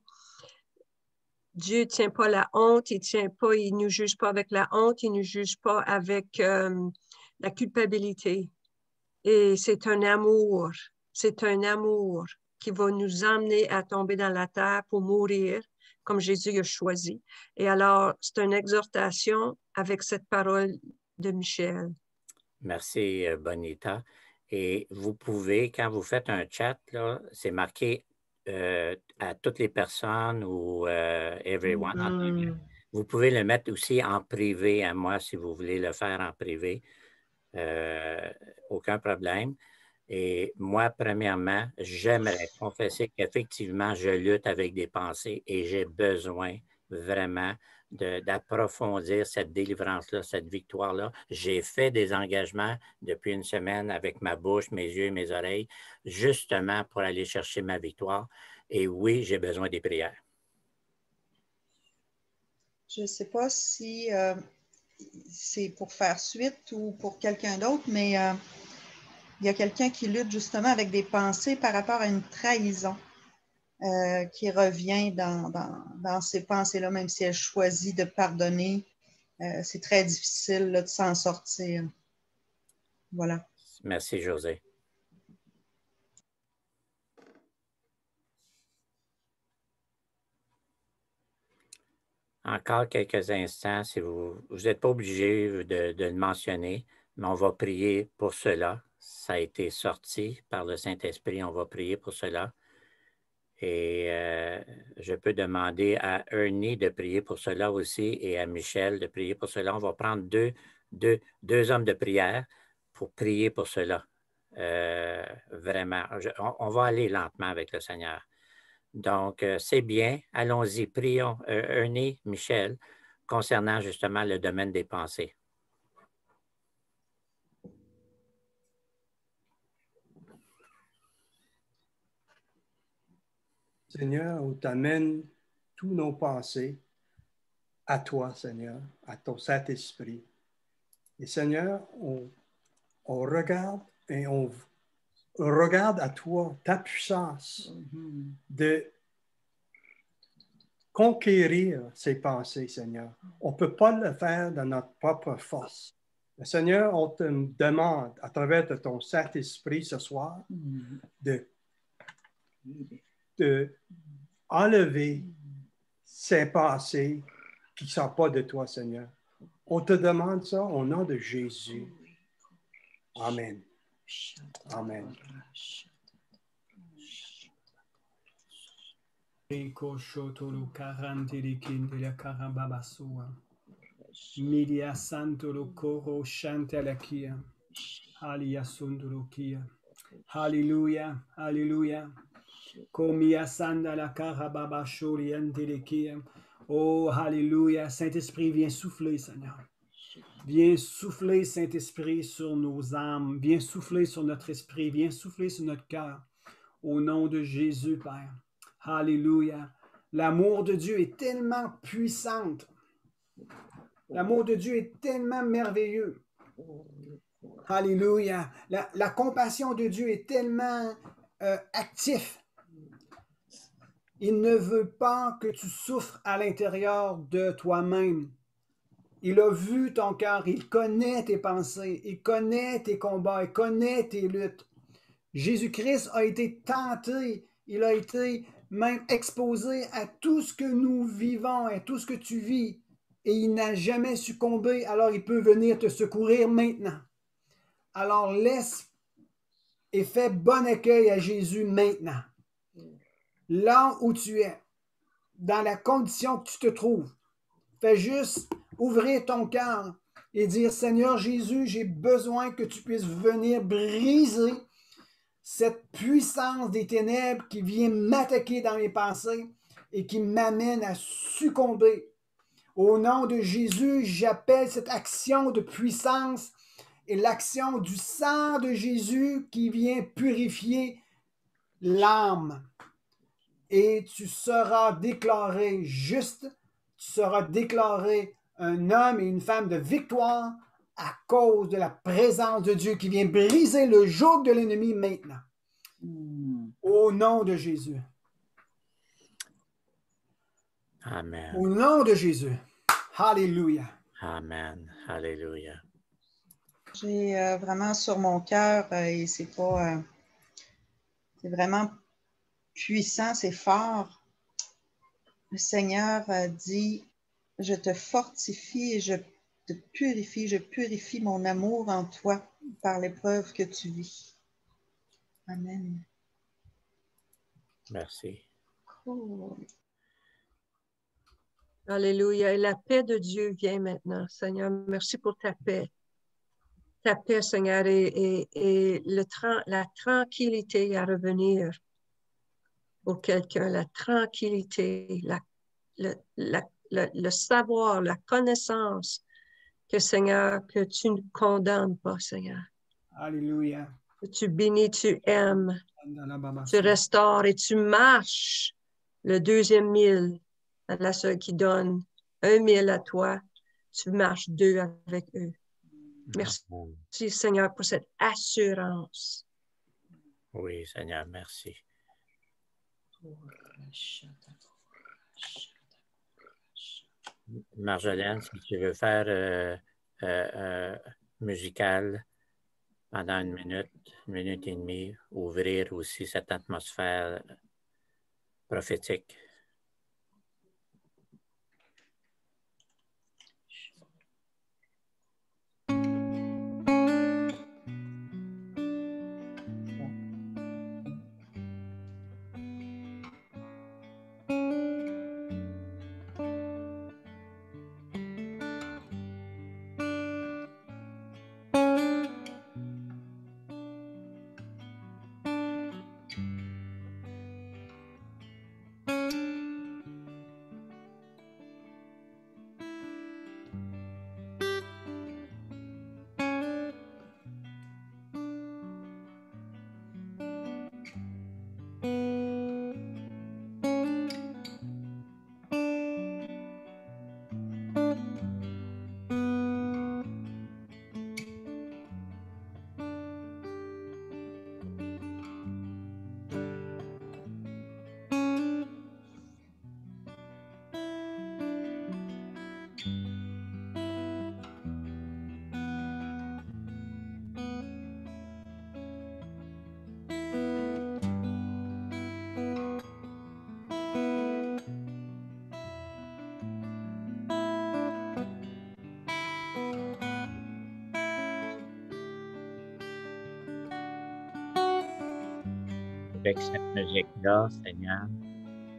S6: Dieu ne tient pas la honte, il ne nous juge pas avec la honte, il ne nous juge pas avec la culpabilité. Et c'est un amour qui va nous emmener à tomber dans la terre pour mourir, comme Jésus a choisi. Et alors, c'est une exhortation avec cette parole de Michel.
S1: Merci, Bonita. Et vous pouvez, quand vous faites un chat, là, c'est marqué à toutes les personnes ou everyone. Vous pouvez le mettre aussi en privé à moi si vous voulez le faire en privé. Aucun problème. Et moi, premièrement, j'aimerais confesser qu'effectivement, je lutte avec des pensées et j'ai besoin vraiment d'approfondir cette délivrance-là, cette victoire-là. J'ai fait des engagements depuis une semaine avec ma bouche, mes yeux et mes oreilles, justement pour aller chercher ma victoire. Et oui, j'ai besoin des prières.
S7: Je ne sais pas si c'est pour faire suite ou pour quelqu'un d'autre, mais il y a quelqu'un qui lutte justement avec des pensées par rapport à une trahison qui revient dans ces pensées-là, même si elle choisit de pardonner. C'est très difficile là, de s'en sortir. Voilà.
S1: Merci, José. Encore quelques instants, si vous n'êtes pas obligé de le mentionner, mais on va prier pour cela. Ça a été sorti par le Saint-Esprit, on va prier pour cela. Et je peux demander à Ernie de prier pour cela aussi et à Michel de prier pour cela. On va prendre deux hommes de prière pour prier pour cela. Vraiment, on va aller lentement avec le Seigneur. Donc, c'est bien. Allons-y. Prions, Ernie, Michel, concernant justement le domaine des pensées.
S8: Seigneur, on t'amène tous nos pensées à toi, Seigneur, à ton Saint-Esprit. Et Seigneur, on regarde et on regarde à toi ta puissance de conquérir ces pensées, Seigneur. On ne peut pas le faire dans notre propre force. Mais Seigneur, on te demande, à travers de ton Saint-Esprit ce soir, de enlever ces pensées ne sont pas de toi, Seigneur. On te demande ça au nom de Jésus. Amen. Amen.
S9: Media santo lo coro shante alakia. Halia sundulukia. Hallelujah. Hallelujah. Komia sanda la karababa shori antelekia. Oh, Alléluia. Saint-Esprit, viens souffler, Seigneur. Viens souffler, Saint-Esprit, sur nos âmes. Viens souffler sur notre esprit. Viens souffler sur notre cœur. Au nom de Jésus, Père. Alléluia. L'amour de Dieu est tellement puissant. L'amour de Dieu est tellement merveilleux. Alléluia. La compassion de Dieu est tellement active. Il ne veut pas que tu souffres à l'intérieur de toi-même. Il a vu ton cœur, il connaît tes pensées, il connaît tes combats, il connaît tes luttes. Jésus-Christ a été tenté, il a été même exposé à tout ce que nous vivons, à tout ce que tu vis, et il n'a jamais succombé, alors il peut venir te secourir maintenant. Alors laisse et fais bon accueil à Jésus maintenant. Là où tu es, dans la condition que tu te trouves, fais juste ouvrir ton cœur et dire, Seigneur Jésus, j'ai besoin que tu puisses venir briser cette puissance des ténèbres qui vient m'attaquer dans mes pensées et qui m'amène à succomber. Au nom de Jésus, j'appelle cette action de puissance et l'action du sang de Jésus qui vient purifier l'âme. Et tu seras déclaré juste, tu seras déclaré un homme et une femme de victoire à cause de la présence de Dieu qui vient briser le joug de l'ennemi maintenant. Au nom de Jésus.
S1: Amen.
S9: Au nom de Jésus. Alléluia.
S1: Amen. Alléluia.
S7: J'ai vraiment sur mon cœur, et c'est vraiment puissant, c'est fort. Le Seigneur a dit, je te fortifie et je te purifie, je purifie mon amour en toi par l'épreuve que tu vis. Amen.
S1: Merci.
S7: Cool.
S6: Alléluia. Et la paix de Dieu vient maintenant. Seigneur, merci pour ta paix. Ta paix, Seigneur, et la tranquillité à revenir pour quelqu'un, la tranquillité, le savoir, la connaissance que, Seigneur, que tu ne condamnes pas, Seigneur.
S9: Alléluia.
S6: Que tu bénis, tu aimes, tu restaures et tu marches le 2e mille à la seule qui donne 1 000 à toi, tu marches 2 avec eux. Merci, Seigneur, pour cette assurance.
S1: Oui, Seigneur, merci. Marjolaine, si tu veux faire musical pendant 1 minute et demie, ouvrir aussi cette atmosphère prophétique. avec cette musique-là, Seigneur,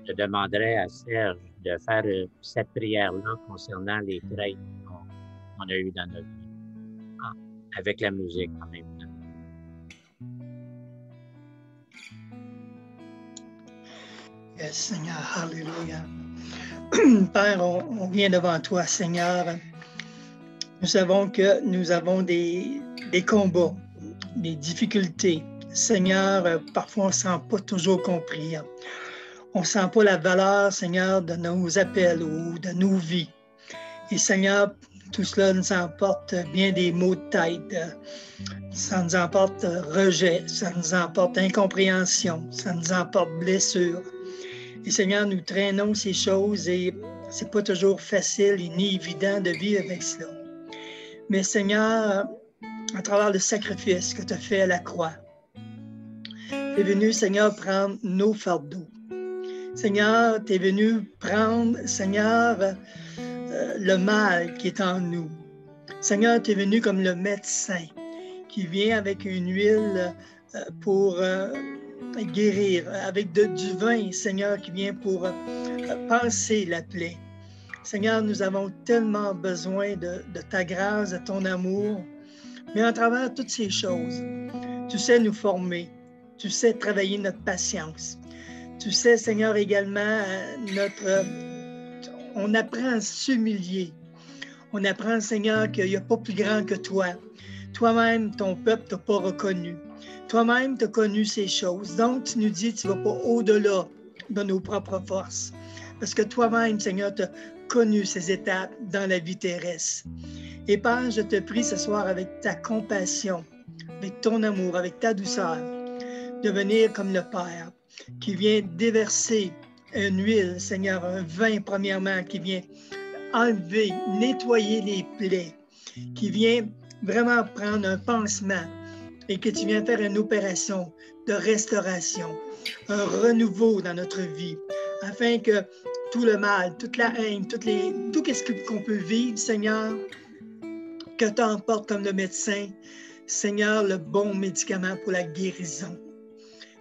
S1: je demanderais à Serge de faire cette prière-là concernant les trahisons qu'on a eues dans notre vie, avec la musique en même temps.
S5: Yes, Seigneur, Alléluia. Père, on vient devant toi, Seigneur. Nous savons que nous avons des combats, des difficultés. Seigneur, parfois on ne se sent pas toujours compris. On ne sent pas la valeur, Seigneur, de nos appels ou de nos vies. Et Seigneur, tout cela nous emporte bien des maux de tête. Ça nous emporte rejet, ça nous emporte incompréhension, ça nous emporte blessure. Et Seigneur, nous traînons ces choses et c'est pas toujours facile et ni évident de vivre avec cela. Mais Seigneur, à travers le sacrifice que tu as fait à la croix, tu es venu, Seigneur, prendre nos fardeaux. Seigneur, tu es venu prendre, Seigneur, le mal qui est en nous. Seigneur, tu es venu comme le médecin qui vient avec une huile pour guérir, avec du vin, Seigneur, qui vient pour panser la plaie. Seigneur, nous avons tellement besoin de ta grâce, de ton amour, mais à travers toutes ces choses, tu sais nous former, tu sais travailler notre patience. Tu sais, Seigneur, également, on apprend à s'humilier. On apprend, Seigneur, qu'il n'y a pas plus grand que toi. Toi-même, ton peuple ne t'a pas reconnu. Toi-même, tu as connu ces choses. Donc, tu nous dis, tu ne vas pas au-delà de nos propres forces. Parce que toi-même, Seigneur, tu as connu ces étapes dans la vie terrestre. Et Père, je te prie ce soir avec ta compassion, avec ton amour, avec ta douceur, de venir comme le Père qui vient déverser une huile, Seigneur, un vin premièrement, qui vient enlever, nettoyer les plaies, qui vient vraiment prendre un pansement et que tu viens faire une opération de restauration, un renouveau dans notre vie, afin que tout le mal, toute la haine, tout ce qu'on peut vivre, Seigneur, que tu emportes comme le médecin, Seigneur, le bon médicament pour la guérison.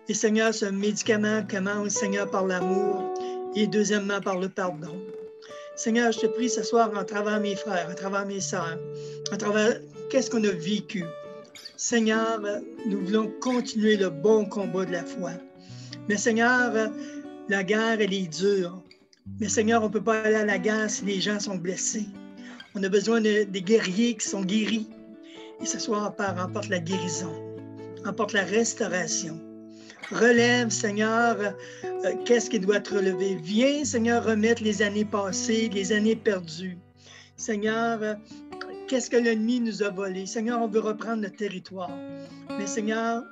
S5: Et Seigneur, ce médicament commence, Seigneur, par l'amour et deuxièmement par le pardon. Seigneur, je te prie ce soir en travers mes frères, à travers mes sœurs, à travers qu'est-ce qu'on a vécu. Seigneur, nous voulons continuer le bon combat de la foi. Mais Seigneur, la guerre, elle est dure. Mais Seigneur, on ne peut pas aller à la guerre si les gens sont blessés. On a besoin des guerriers qui sont guéris. Et ce soir, Père, emporte la guérison, emporte la restauration. Relève, Seigneur, qu'est-ce qui doit être relevé. Viens, Seigneur, remettre les années passées, les années perdues. Seigneur, qu'est-ce que l'ennemi nous a volé? Seigneur, on veut reprendre le territoire. Mais Seigneur,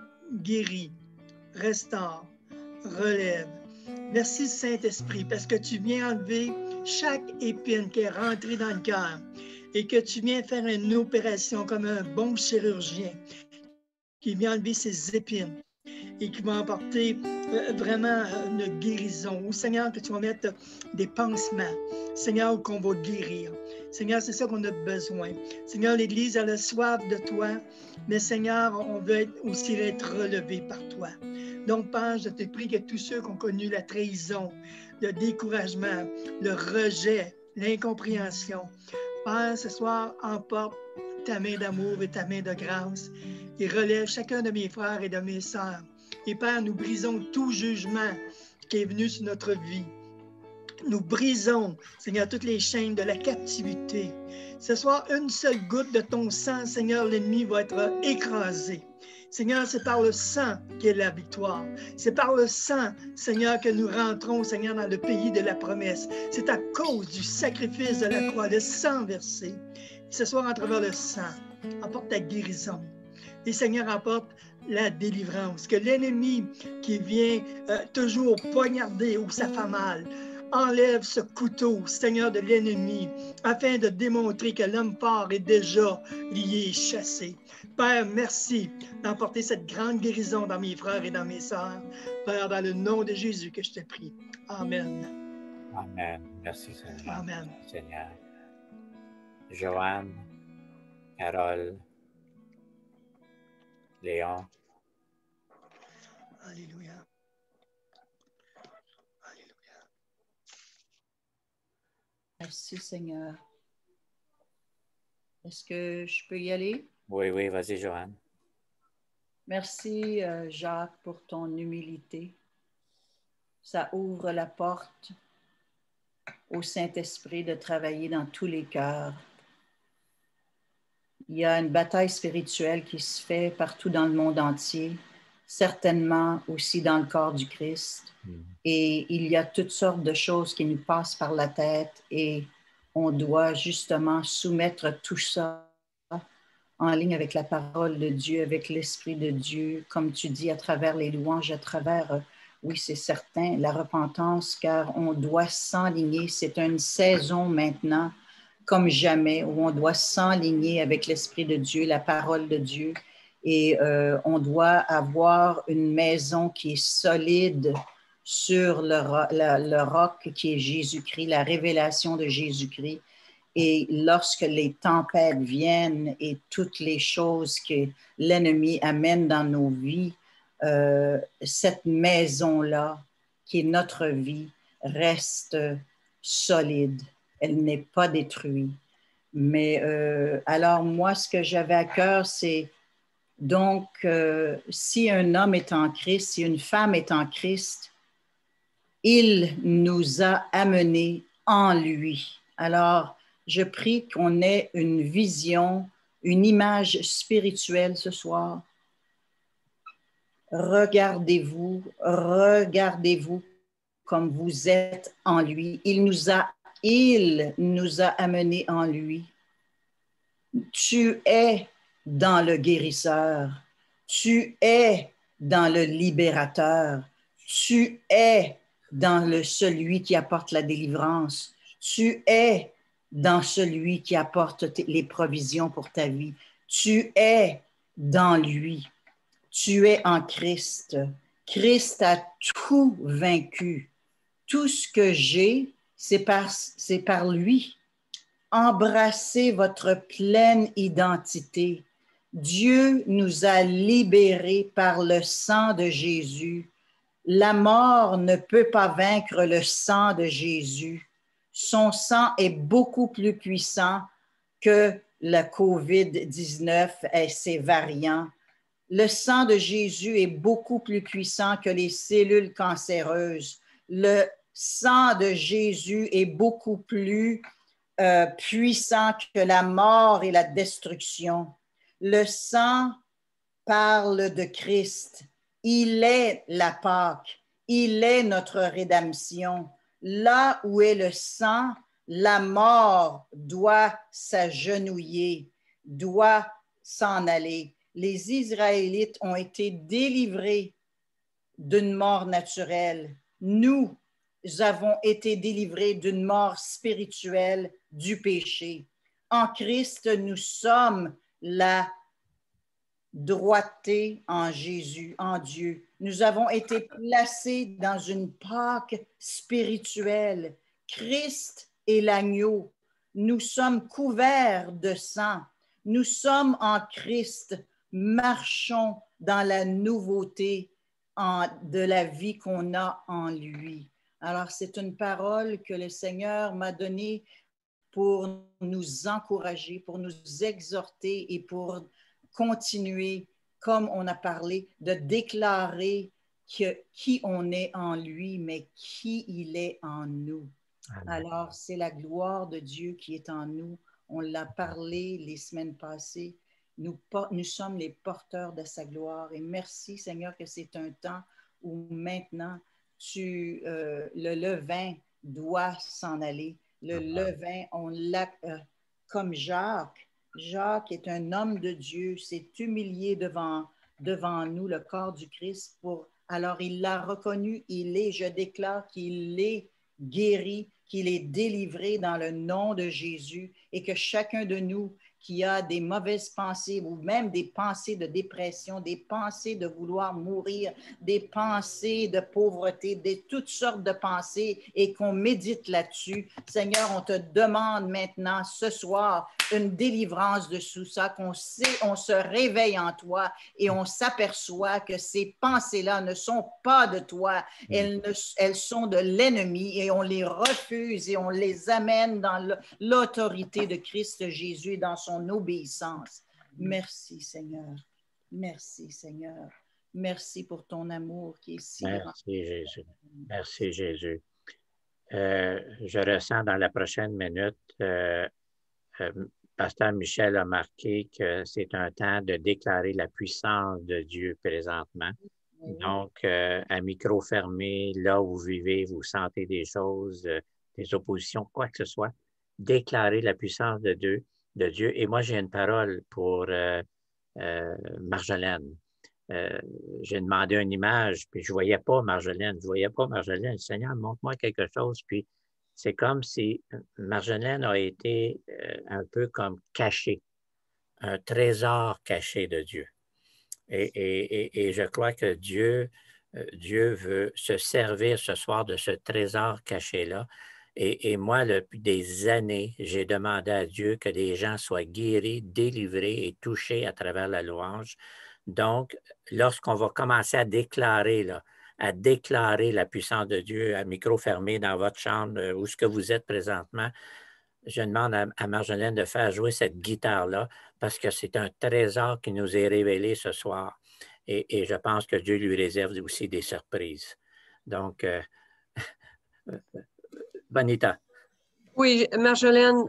S5: guéris, restaure, relève. Merci, Saint-Esprit, parce que tu viens enlever chaque épine qui est rentrée dans le cœur et que tu viens faire une opération comme un bon chirurgien qui vient enlever ces épines et qui va apporter vraiment une guérison. Ou Seigneur, que tu vas mettre des pansements. Seigneur, qu'on va guérir. Seigneur, c'est ça qu'on a besoin. Seigneur, l'Église a la soif de toi, mais Seigneur, on veut aussi être relevé par toi. Donc, Père, je te prie que tous ceux qui ont connu la trahison, le découragement, le rejet, l'incompréhension, Père, ce soir, emporte ta main d'amour et ta main de grâce et relève chacun de mes frères et de mes sœurs. Et Père, nous brisons tout jugement qui est venu sur notre vie. Nous brisons, Seigneur, toutes les chaînes de la captivité. Ce soir, une seule goutte de ton sang, Seigneur, l'ennemi va être écrasé. Seigneur, c'est par le sang qu'est la victoire. C'est par le sang, Seigneur, que nous rentrons, Seigneur, dans le pays de la promesse. C'est à cause du sacrifice de la croix, le sang versé. Ce soir, à travers le sang, apporte ta guérison. Et Seigneur, apporte la délivrance. Que l'ennemi qui vient toujours poignarder où ça fait mal, enlève ce couteau, Seigneur, de l'ennemi, afin de démontrer que l'homme fort est déjà lié et chassé. Père, merci d'emporter cette grande guérison dans mes frères et dans mes sœurs. Père, dans le nom de Jésus que je te prie. Amen.
S1: Amen. Merci, Seigneur.
S5: Amen.
S1: Seigneur. Joanne, Carole, Léon.
S5: Alléluia.
S10: Merci, Seigneur. Est-ce que je peux y aller?
S1: Oui, oui, vas-y, Joanne.
S10: Merci, Jacques, pour ton humilité. Ça ouvre la porte au Saint-Esprit de travailler dans tous les cœurs. Il y a une bataille spirituelle qui se fait partout dans le monde entier, certainement aussi dans le corps du Christ. Et il y a toutes sortes de choses qui nous passent par la tête et on doit justement soumettre tout ça en ligne avec la parole de Dieu, avec l'Esprit de Dieu, comme tu dis, à travers les louanges, à travers, oui, c'est certain, la repentance, car on doit s'enligner. C'est une saison maintenant, comme jamais, où on doit s'enligner avec l'Esprit de Dieu, la parole de Dieu, et on doit avoir une maison qui est solide sur le roc qui est Jésus-Christ, la révélation de Jésus-Christ. Et lorsque les tempêtes viennent et toutes les choses que l'ennemi amène dans nos vies, cette maison-là, qui est notre vie, reste solide. Elle n'est pas détruite. Mais alors moi, ce que j'avais à cœur, c'est donc si un homme est en Christ, si une femme est en Christ, il nous a amenés en lui. Alors, je prie qu'on ait une vision, une image spirituelle ce soir. Regardez-vous comme vous êtes en lui. Il nous a amenés en lui. Tu es dans le guérisseur. Tu es dans le libérateur. Tu es dans celui qui apporte la délivrance. Tu es dans celui qui apporte les provisions pour ta vie. Tu es dans lui. Tu es en Christ. Christ a tout vaincu. Tout ce que j'ai, c'est par lui. Embrassez votre pleine identité. Dieu nous a libérés par le sang de Jésus. La mort ne peut pas vaincre le sang de Jésus. Son sang est beaucoup plus puissant que le COVID-19 et ses variants. Le sang de Jésus est beaucoup plus puissant que les cellules cancéreuses. Le sang de Jésus est beaucoup plus puissant que la mort et la destruction. Le sang parle de Christ. Il est la Pâque. Il est notre rédemption. Là où est le sang, la mort doit s'agenouiller, doit s'en aller. Les Israélites ont été délivrés d'une mort naturelle. Nous avons été délivrés d'une mort spirituelle du péché. En Christ, nous sommes la droité en Jésus, en Dieu. Nous avons été placés dans une Pâque spirituelle. Christ est l'agneau. Nous sommes couverts de sang. Nous sommes en Christ. Marchons dans la nouveauté de la vie qu'on a en lui. Alors, c'est une parole que le Seigneur m'a donnée pour nous encourager, pour nous exhorter et pour continuer, comme on a parlé, de déclarer qui on est en lui, mais qui il est en nous. Amen. Alors, c'est la gloire de Dieu qui est en nous. On l'a parlé les semaines passées. Nous sommes les porteurs de sa gloire. Et merci, Seigneur, que c'est un temps où maintenant, le levain doit s'en aller. Le levain, on l'a comme Jacques. Jacques est un homme de Dieu, s'est humilié devant nous, le corps du Christ. Alors, il l'a reconnu, je déclare qu'il est guéri, qu'il est délivré dans le nom de Jésus et que chacun de nous qui a des mauvaises pensées ou même des pensées de dépression, des pensées de vouloir mourir, des pensées de pauvreté, toutes sortes de pensées et qu'on médite là-dessus. Seigneur, on te demande maintenant ce soir une délivrance de tout ça, on se réveille en toi et on s'aperçoit que ces pensées-là ne sont pas de toi, elles sont de l'ennemi et on les refuse et on les amène dans l'autorité de Christ Jésus dans son obéissance. Merci Seigneur. Merci Seigneur. Merci pour ton amour qui est si grand.
S1: Merci Jésus. Merci Jésus. Je ressens dans la prochaine minute, Pasteur Michel a marqué que c'est un temps de déclarer la puissance de Dieu présentement. Oui. Donc, à micro fermé, là où vous vivez, vous sentez des choses, des oppositions, quoi que ce soit, déclarer la puissance de Dieu. Et moi, j'ai une parole pour Marjolaine. J'ai demandé une image, puis je ne voyais pas Marjolaine. Seigneur, montre-moi quelque chose. Puis c'est comme si Marjolaine a été un peu comme cachée, un trésor caché de Dieu. Et je crois que Dieu veut se servir ce soir de ce trésor caché-là. Et moi, depuis des années, j'ai demandé à Dieu que les gens soient guéris, délivrés et touchés à travers la louange. Donc, lorsqu'on va commencer à déclarer la puissance de Dieu à micro fermé dans votre chambre, où ce que vous êtes présentement, je demande à Marjolaine de faire jouer cette guitare-là parce que c'est un trésor qui nous est révélé ce soir. Et je pense que Dieu lui réserve aussi des surprises. Donc, Bonita.
S6: Oui, Marjolaine,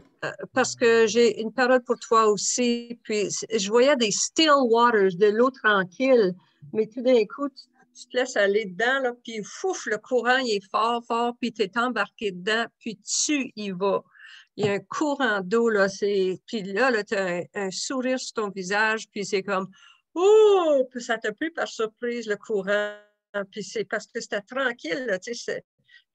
S6: parce que j'ai une parole pour toi aussi. Puis, je voyais des still waters, de l'eau tranquille, mais tout d'un coup, tu te laisses aller dedans, là, puis fouf, le courant, il est fort, fort, puis tu es embarqué dedans, puis tu y vas. Il y a un courant d'eau, là, puis là tu as un sourire sur ton visage, puis c'est comme, oh, puis ça t'a pris par surprise, le courant, puis c'est parce que c'était tranquille, là, tu sais,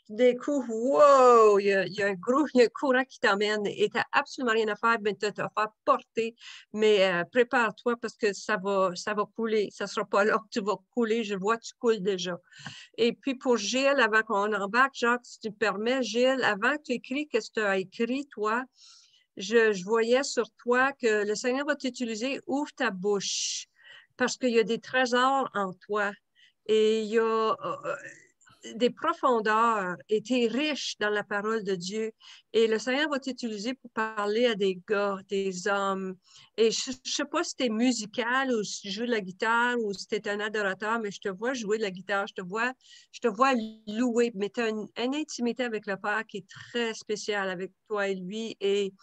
S6: des coups, wow, il y a un courant qui t'emmène et tu n'as absolument rien à faire, mais tu vas te faire porter. Mais prépare-toi parce que ça va couler. Ça ne sera pas là que tu vas couler. Je vois, tu coules déjà. Et puis pour Gilles, avant qu'on embarque, Jacques, si tu me permets, Gilles, avant que tu écris, qu'est-ce que tu as écrit, toi? Je voyais sur toi que le Seigneur va t'utiliser. Ouvre ta bouche parce qu'il y a des trésors en toi. Et il y a des profondeurs, et tu es riche dans la parole de Dieu. Et le Seigneur va t'utiliser pour parler à des gars, des hommes. Et je ne sais pas si tu es musical ou si tu joues de la guitare ou si tu es un adorateur, mais je te vois jouer de la guitare, je te vois louer, mais tu as une intimité avec le Père qui est très spéciale avec toi et lui. Et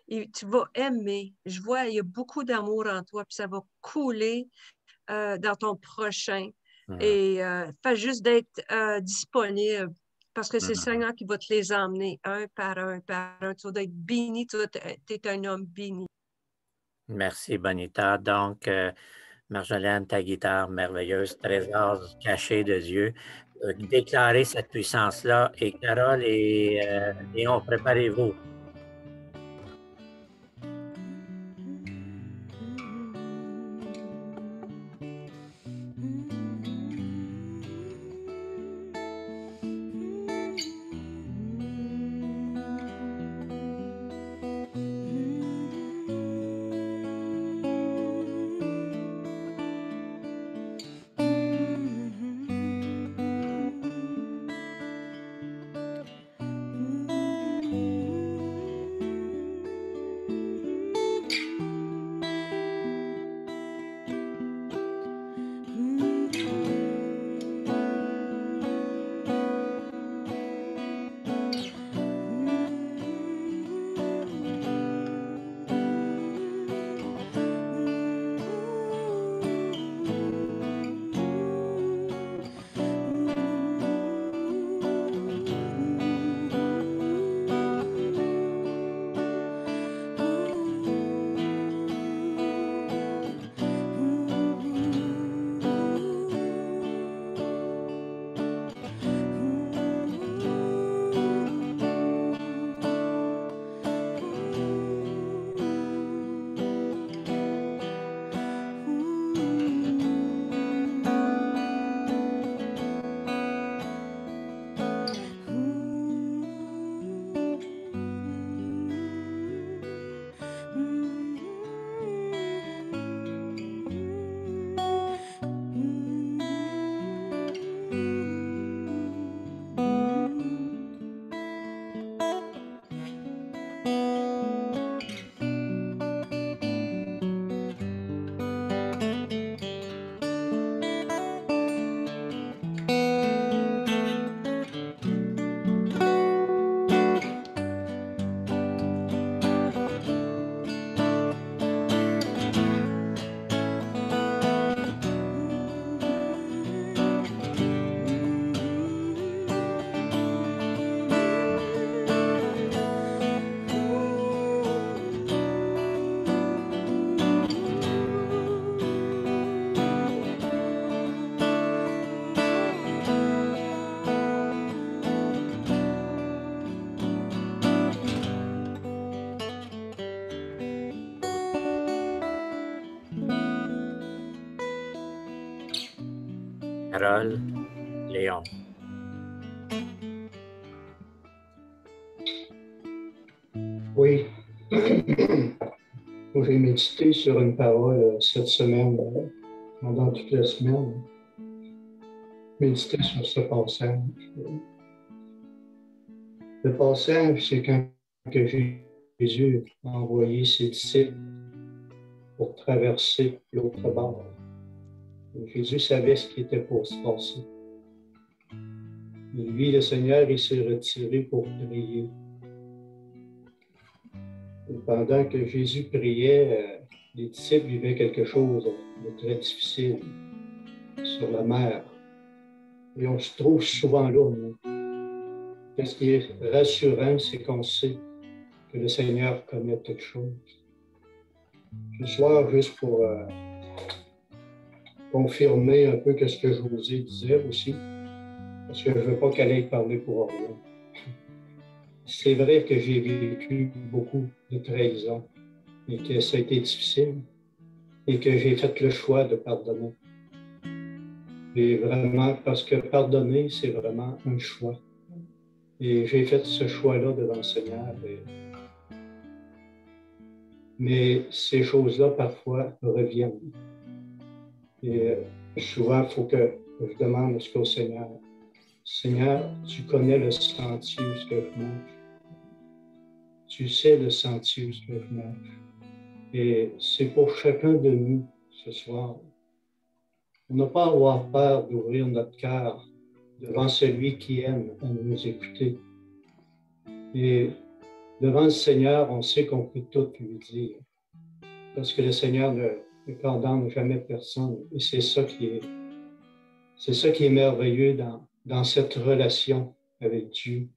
S6: tu vas aimer. Je vois, il y a beaucoup d'amour en toi, puis ça va couler dans ton prochain. Et pas juste d'être disponible parce que c'est le Seigneur qui va te les emmener un par un. Tu vas être béni, tu es un homme béni.
S1: Merci, Bonita. Donc, Marjolaine, ta guitare merveilleuse, trésor caché de Dieu. Déclarez cette puissance-là. Et Carole et Léon, préparez-vous. Carole, Léon.
S8: Oui. J'ai médité sur une parole cette semaine, pendant toute la semaine. Méditer sur ce passage. Le passage, c'est quand que Jésus a envoyé ses disciples pour traverser l'autre bord. Et Jésus savait ce qui était pour se passer. Et lui, le Seigneur, il s'est retiré pour prier. Et pendant que Jésus priait, les disciples vivaient quelque chose de très difficile sur la mer. Et on se trouve souvent là, nous. Ce qui est rassurant, c'est qu'on sait que le Seigneur connaît toutes choses. Ce soir, juste pour confirmer un peu ce que José disait aussi, parce que je ne veux pas qu'elle aille parler pour rien. C'est vrai que j'ai vécu beaucoup de trahison et que ça a été difficile et que j'ai fait le choix de pardonner. Et vraiment, parce que pardonner, c'est vraiment un choix. Et j'ai fait ce choix-là devant le Seigneur. Mais ces choses-là, parfois, reviennent. Et souvent, il faut que je demande au Seigneur, Seigneur, tu connais le sentier où je marche. Tu sais le sentier où je marche. Et c'est pour chacun de nous ce soir. On n'a pas à avoir peur d'ouvrir notre cœur devant celui qui aime à nous écouter. Et devant le Seigneur, on sait qu'on peut tout lui dire. Parce que le Seigneur ne condamne jamais personne. Et c'est ça qui est merveilleux dans cette relation avec Dieu.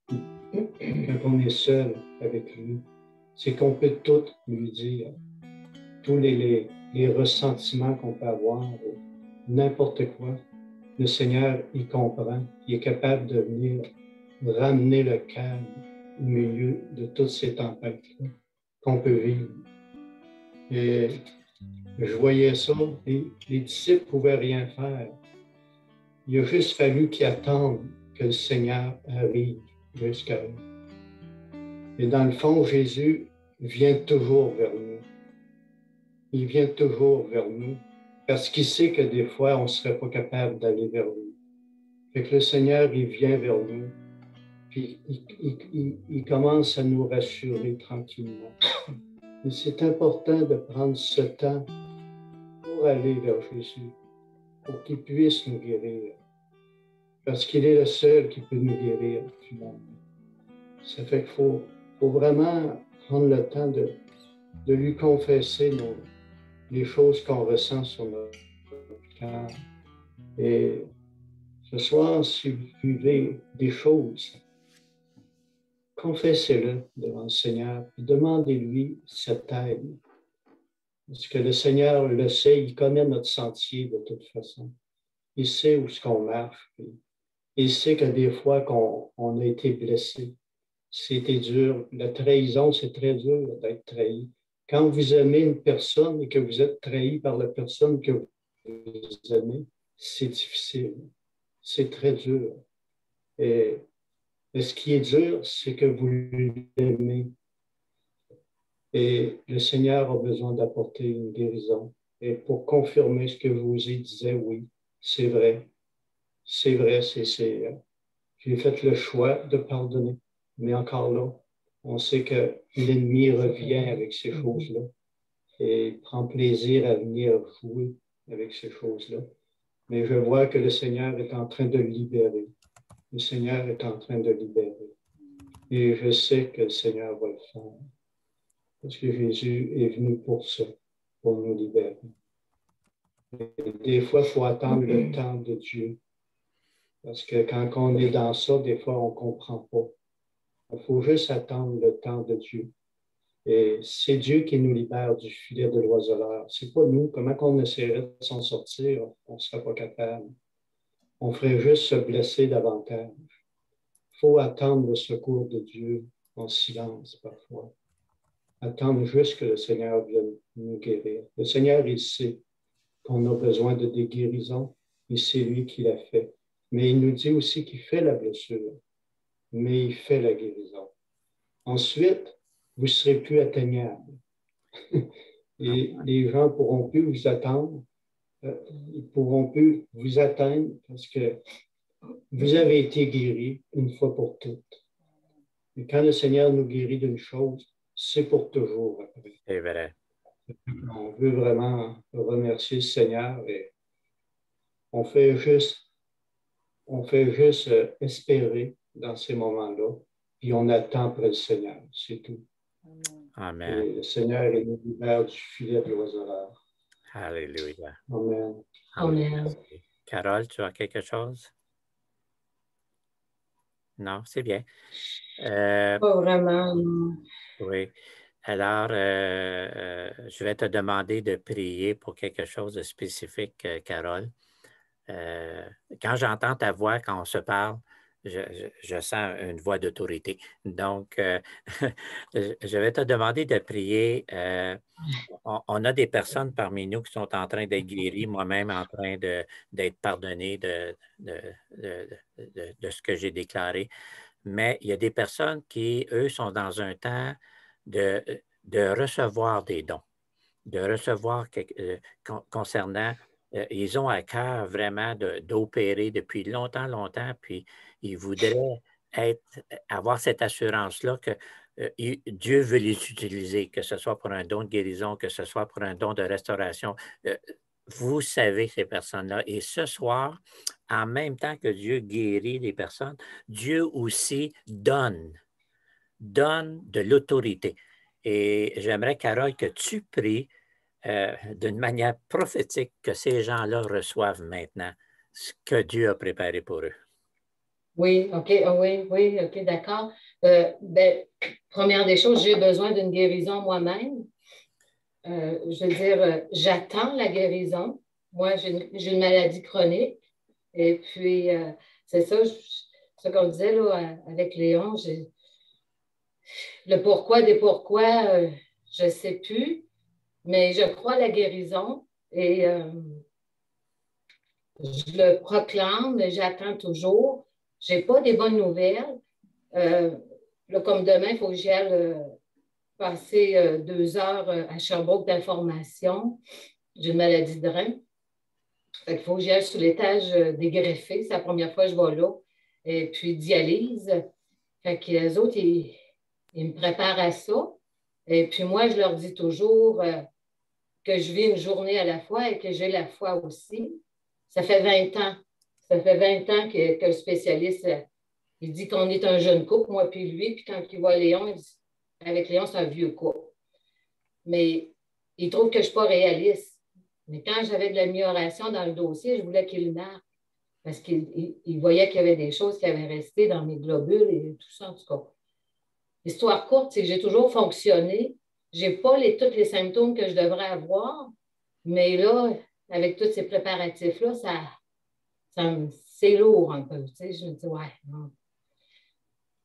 S8: Quand on est seul avec lui, c'est qu'on peut tout lui dire. Tous les ressentiments qu'on peut avoir, n'importe quoi. Le Seigneur, il comprend. Il est capable de venir ramener le calme au milieu de toutes ces tempêtes-là qu'on peut vivre. Et je voyais ça, les disciples ne pouvaient rien faire. Il a juste fallu qu'ils attendent que le Seigneur arrive jusqu'à eux. Et dans le fond, Jésus vient toujours vers nous. Il vient toujours vers nous parce qu'il sait que des fois, on ne serait pas capable d'aller vers lui. Fait que le Seigneur, il vient vers nous, puis il commence à nous rassurer tranquillement. Et c'est important de prendre ce temps pour aller vers Jésus, pour qu'il puisse nous guérir. Parce qu'il est le seul qui peut nous guérir, finalement. Ça fait qu'il faut vraiment prendre le temps de lui confesser les choses qu'on ressent sur notre cœur. Et ce soir, si vous vivez des choses, confessez-le devant le Seigneur et demandez-lui cette aide. Parce que le Seigneur le sait, il connaît notre sentier de toute façon. Il sait où est-ce qu'on marche. Il sait que des fois qu'on a été blessé. C'était dur. La trahison, c'est très dur d'être trahi. Quand vous aimez une personne et que vous êtes trahi par la personne que vous aimez, c'est difficile. C'est très dur. Et ce qui est dur, c'est que vous l'aimez. Et le Seigneur a besoin d'apporter une guérison. Et pour confirmer ce que José disait, oui, c'est vrai. C'est vrai, j'ai fait le choix de pardonner. Mais encore là, on sait que l'ennemi revient avec ces choses-là et prend plaisir à venir jouer avec ces choses-là. Mais je vois que le Seigneur est en train de le libérer. Le Seigneur est en train de libérer. Et je sais que le Seigneur va le faire. Parce que Jésus est venu pour ça, pour nous libérer. Et des fois, il faut attendre le temps de Dieu. Parce que quand on est dans ça, des fois, on ne comprend pas. Il faut juste attendre le temps de Dieu. Et c'est Dieu qui nous libère du filet de l'oiseleur. Ce n'est pas nous. Comment on essaierait de s'en sortir? On ne serait pas capable. On ferait juste se blesser davantage. Il faut attendre le secours de Dieu en silence parfois. Attendre juste que le Seigneur vienne nous guérir. Le Seigneur, il sait qu'on a besoin de des guérisons. et c'est lui qui l'a fait. Mais il nous dit aussi qu'il fait la blessure, mais il fait la guérison. Ensuite, vous ne serez plus atteignable. Et les gens ne pourront plus vous attendre, ils ne pourront plus vous atteindre parce que vous avez été guéri une fois pour toutes. Et quand le Seigneur nous guérit d'une chose, c'est pour toujours après.
S1: C'est vrai.
S8: On veut vraiment remercier le Seigneur et on fait juste espérer dans ces moments-là, puis on attend après le Seigneur, c'est tout.
S1: Amen.
S8: Et le Seigneur est nous libère du filet de l'oiseleur.
S1: Alléluia.
S8: Amen.
S11: Amen.
S1: Carole, tu as quelque chose? Non, c'est bien.
S11: Pas vraiment.
S1: Oui. Alors, je vais te demander de prier pour quelque chose de spécifique, Carole. Quand j'entends ta voix, quand on se parle, je sens une voix d'autorité. Donc, je vais te demander de prier. On a des personnes parmi nous qui sont en train d'être guéries, moi-même en train d'être pardonné de ce que j'ai déclaré. Mais il y a des personnes qui, eux, sont dans un temps de recevoir des dons, de recevoir concernant, ils ont à cœur vraiment d'opérer depuis longtemps, puis ils voudraient avoir cette assurance-là que Dieu veut les utiliser, que ce soit pour un don de guérison, que ce soit pour un don de restauration. Vous savez ces personnes-là. Et ce soir, en même temps que Dieu guérit les personnes, Dieu aussi donne de l'autorité. Et j'aimerais, Carole, que tu pries d'une manière prophétique que ces gens-là reçoivent maintenant ce que Dieu a préparé pour eux.
S11: Oui, OK, oui, OK, d'accord. Première des choses, j'ai besoin d'une guérison moi-même. Je veux dire, j'attends la guérison. Moi, j'ai une maladie chronique. Et puis, c'est ça, ce qu'on disait là, avec Léon, le pourquoi des pourquoi, je ne sais plus, mais je crois à la guérison et je le proclame, mais j'attends toujours. Je n'ai pas des bonnes nouvelles. Là, comme demain, il faut que j'y aille passer 2 heures à Sherbrooke d'information. J'ai une maladie de rein. Il faut que j'y aille sur l'étage des greffés. C'est la première fois que je vais là. Et puis, dialyse. Fait que les autres, ils me préparent à ça. Et puis, moi, je leur dis toujours que je vis une journée à la fois et que j'ai la foi aussi. Ça fait 20 ans. Ça fait 20 ans que le spécialiste, il dit qu'on est un jeune couple, moi puis lui. Puis quand il voit Léon, il dit, avec Léon, c'est un vieux couple. Mais il trouve que je ne suis pas réaliste. Mais quand j'avais de l'amélioration dans le dossier, je voulais qu'il le marque. Parce qu'il voyait qu'il y avait des choses qui avaient resté dans mes globules et tout ça, en tout cas. L'histoire courte, c'est que j'ai toujours fonctionné. Je n'ai pas tous les symptômes que je devrais avoir. Mais là, avec tous ces préparatifs-là, c'est lourd un peu. Tu sais, je me dis, ouais, non.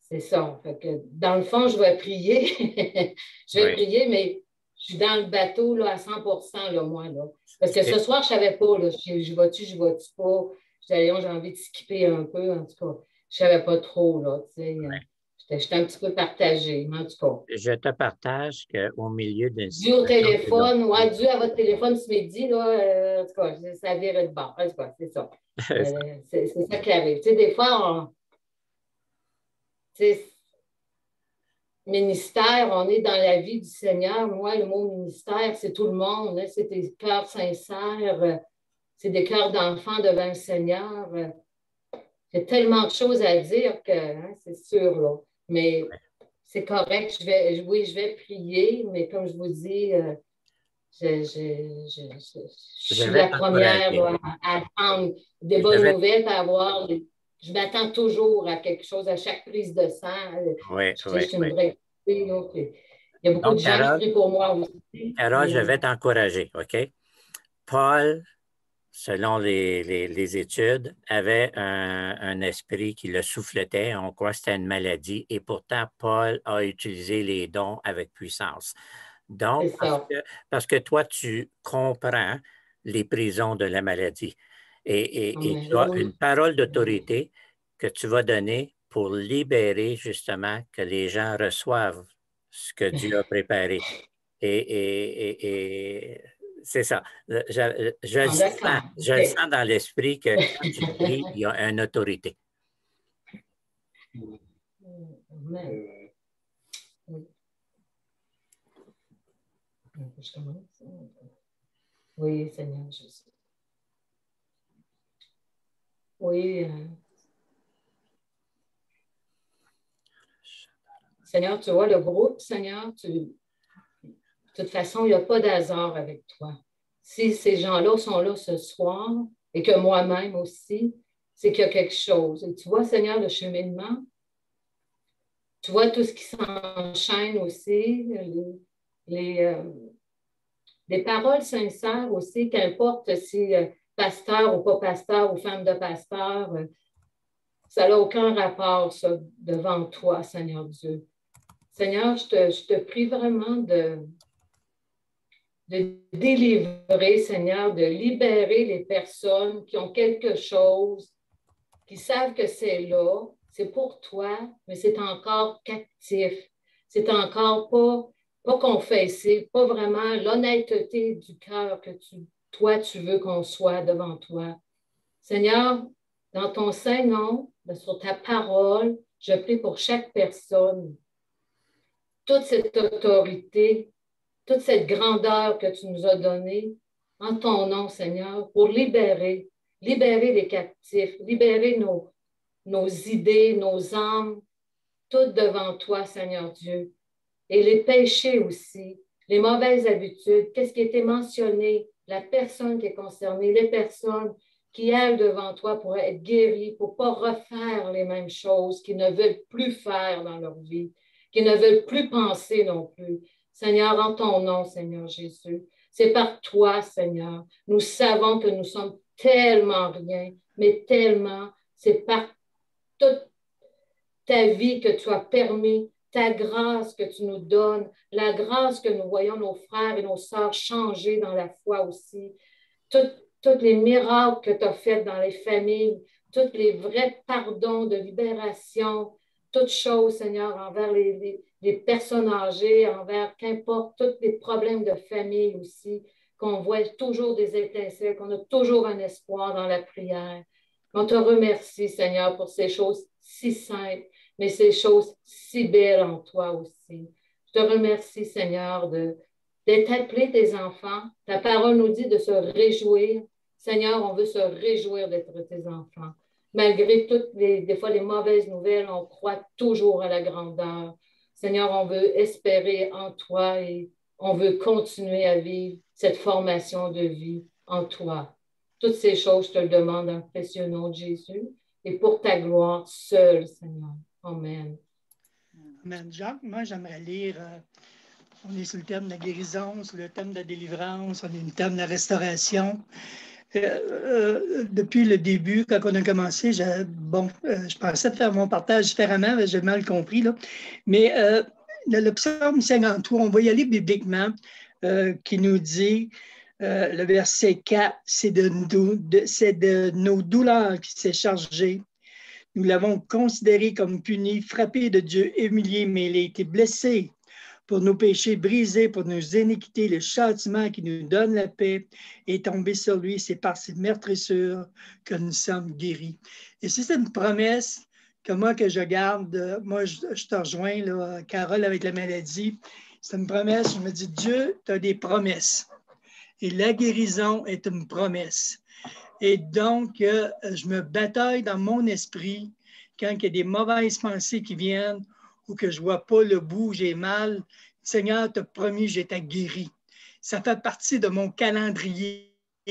S11: C'est ça. Fait que, dans le fond, je vais prier. Je vais prier, mais je suis dans le bateau là, à 100%, là, moi. Là. Parce que ce soir, je ne savais pas. Là, je vais-tu pas? J'ai envie de skipper un peu. En tout cas, je ne savais pas trop. Là, tu sais. J'étais un petit peu partagée, en tout cas.
S1: Je te partage qu'au milieu d'une
S11: dû au téléphone, dû à votre téléphone ce midi, là, en tout cas, ça virait de bord. En tout cas, c'est ça. C'est ça qui arrive. Tu sais, des fois, ministère, on est dans la vie du Seigneur. Moi, le mot ministère, c'est tout le monde. Hein, c'est des cœurs sincères. C'est des cœurs d'enfants devant le Seigneur. J'ai tellement de choses à dire que c'est sûr, là. Mais c'est correct. Je vais prier, mais comme je vous dis, je suis la première là, à prendre des bonnes nouvelles, à avoir. Je m'attends toujours à quelque chose, à chaque prise de sang. Je suis une vraie fille. Il y a beaucoup de gens qui prient pour moi aussi.
S1: Carole, je vais t'encourager, OK? Paul, selon les études, avait un esprit qui le souffletait. On croit que c'était une maladie. Et pourtant, Paul a utilisé les dons avec puissance. Donc, parce que toi, tu comprends les prisons de la maladie. Et tu as une parole d'autorité que tu vas donner pour libérer justement que les gens reçoivent ce que Dieu a préparé. Et c'est ça. Je le sens dans l'esprit que quand tu pries, il y a une autorité.
S11: Je commence. Oui, Seigneur Jésus. Oui. Seigneur, tu vois le groupe, Seigneur, de toute façon, il n'y a pas d'hasard avec toi. Si ces gens-là sont là ce soir, et que moi-même aussi, c'est qu'il y a quelque chose. Et tu vois, Seigneur, le cheminement, tu vois tout ce qui s'enchaîne aussi, des paroles sincères aussi, qu'importe si pasteur ou pas pasteur ou femme de pasteur, ça n'a aucun rapport, ça, devant toi, Seigneur Dieu. Seigneur, je te prie vraiment de délivrer, Seigneur, de libérer les personnes qui ont quelque chose, qui savent que c'est là, c'est pour toi, mais c'est encore captif. C'est encore pas confessé, pas vraiment l'honnêteté du cœur que toi, tu veux qu'on soit devant toi. Seigneur, dans ton saint nom, sur ta parole, je prie pour chaque personne, toute cette autorité, toute cette grandeur que tu nous as donnée, en ton nom, Seigneur, pour libérer les captifs, libérer nos idées, nos âmes, toutes devant toi, Seigneur Dieu. Et les péchés aussi, les mauvaises habitudes, qu'est-ce qui a été mentionné, la personne qui est concernée, les personnes qui aillent devant toi pour être guéries, pour ne pas refaire les mêmes choses, qui ne veulent plus faire dans leur vie, qui ne veulent plus penser non plus. Seigneur, en ton nom, Seigneur Jésus, c'est par toi, Seigneur. Nous savons que nous sommes tellement rien, mais tellement, c'est par toute ta vie que tu as permis, ta grâce que tu nous donnes, la grâce que nous voyons nos frères et nos sœurs changer dans la foi aussi, tous les miracles que tu as faits dans les familles, tous les vrais pardons de libération, toutes choses, Seigneur, envers les personnes âgées, envers qu'importe, tous les problèmes de famille aussi, qu'on voit toujours des étincelles, qu'on a toujours un espoir dans la prière. On te remercie, Seigneur, pour ces choses si simples, mais ces choses si belles en toi aussi. Je te remercie, Seigneur, d'être appelé tes enfants. Ta parole nous dit de se réjouir. Seigneur, on veut se réjouir d'être tes enfants. Malgré toutes des fois les mauvaises nouvelles, on croit toujours à la grandeur. Seigneur, on veut espérer en toi et on veut continuer à vivre cette formation de vie en toi. Toutes ces choses, je te le demande dans le précieux nom de Jésus et pour ta gloire seule, Seigneur. Amen.
S5: Amen. Jacques, moi, j'aimerais lire, on est sur le thème de la guérison, sur le thème de la délivrance, on est sur le thème de la restauration. Depuis le début, quand on a commencé, je pensais de faire mon partage différemment, mais j'ai mal compris, là. Mais le psaume 53, on va y aller bibliquement, qui nous dit, le verset 4, c'est de nos douleurs qui s'est chargé. Nous l'avons considéré comme puni, frappé de Dieu, humilié, mais il a été blessé pour nos péchés, brisé pour nos iniquités. Le châtiment qui nous donne la paix est tombé sur lui. C'est par ses meurtrissures que nous sommes guéris. Et c'est une promesse que moi, que je garde. Moi, je te rejoins, là, Carole, avec la maladie. C'est une promesse. Je me dis, Dieu, tu as des promesses. Et la guérison est une promesse. Et donc, je me bataille dans mon esprit quand il y a des mauvaises pensées qui viennent ou que je ne vois pas le bout, j'ai mal. Seigneur, tu as promis, j'étais guéri. Ça fait partie de mon calendrier,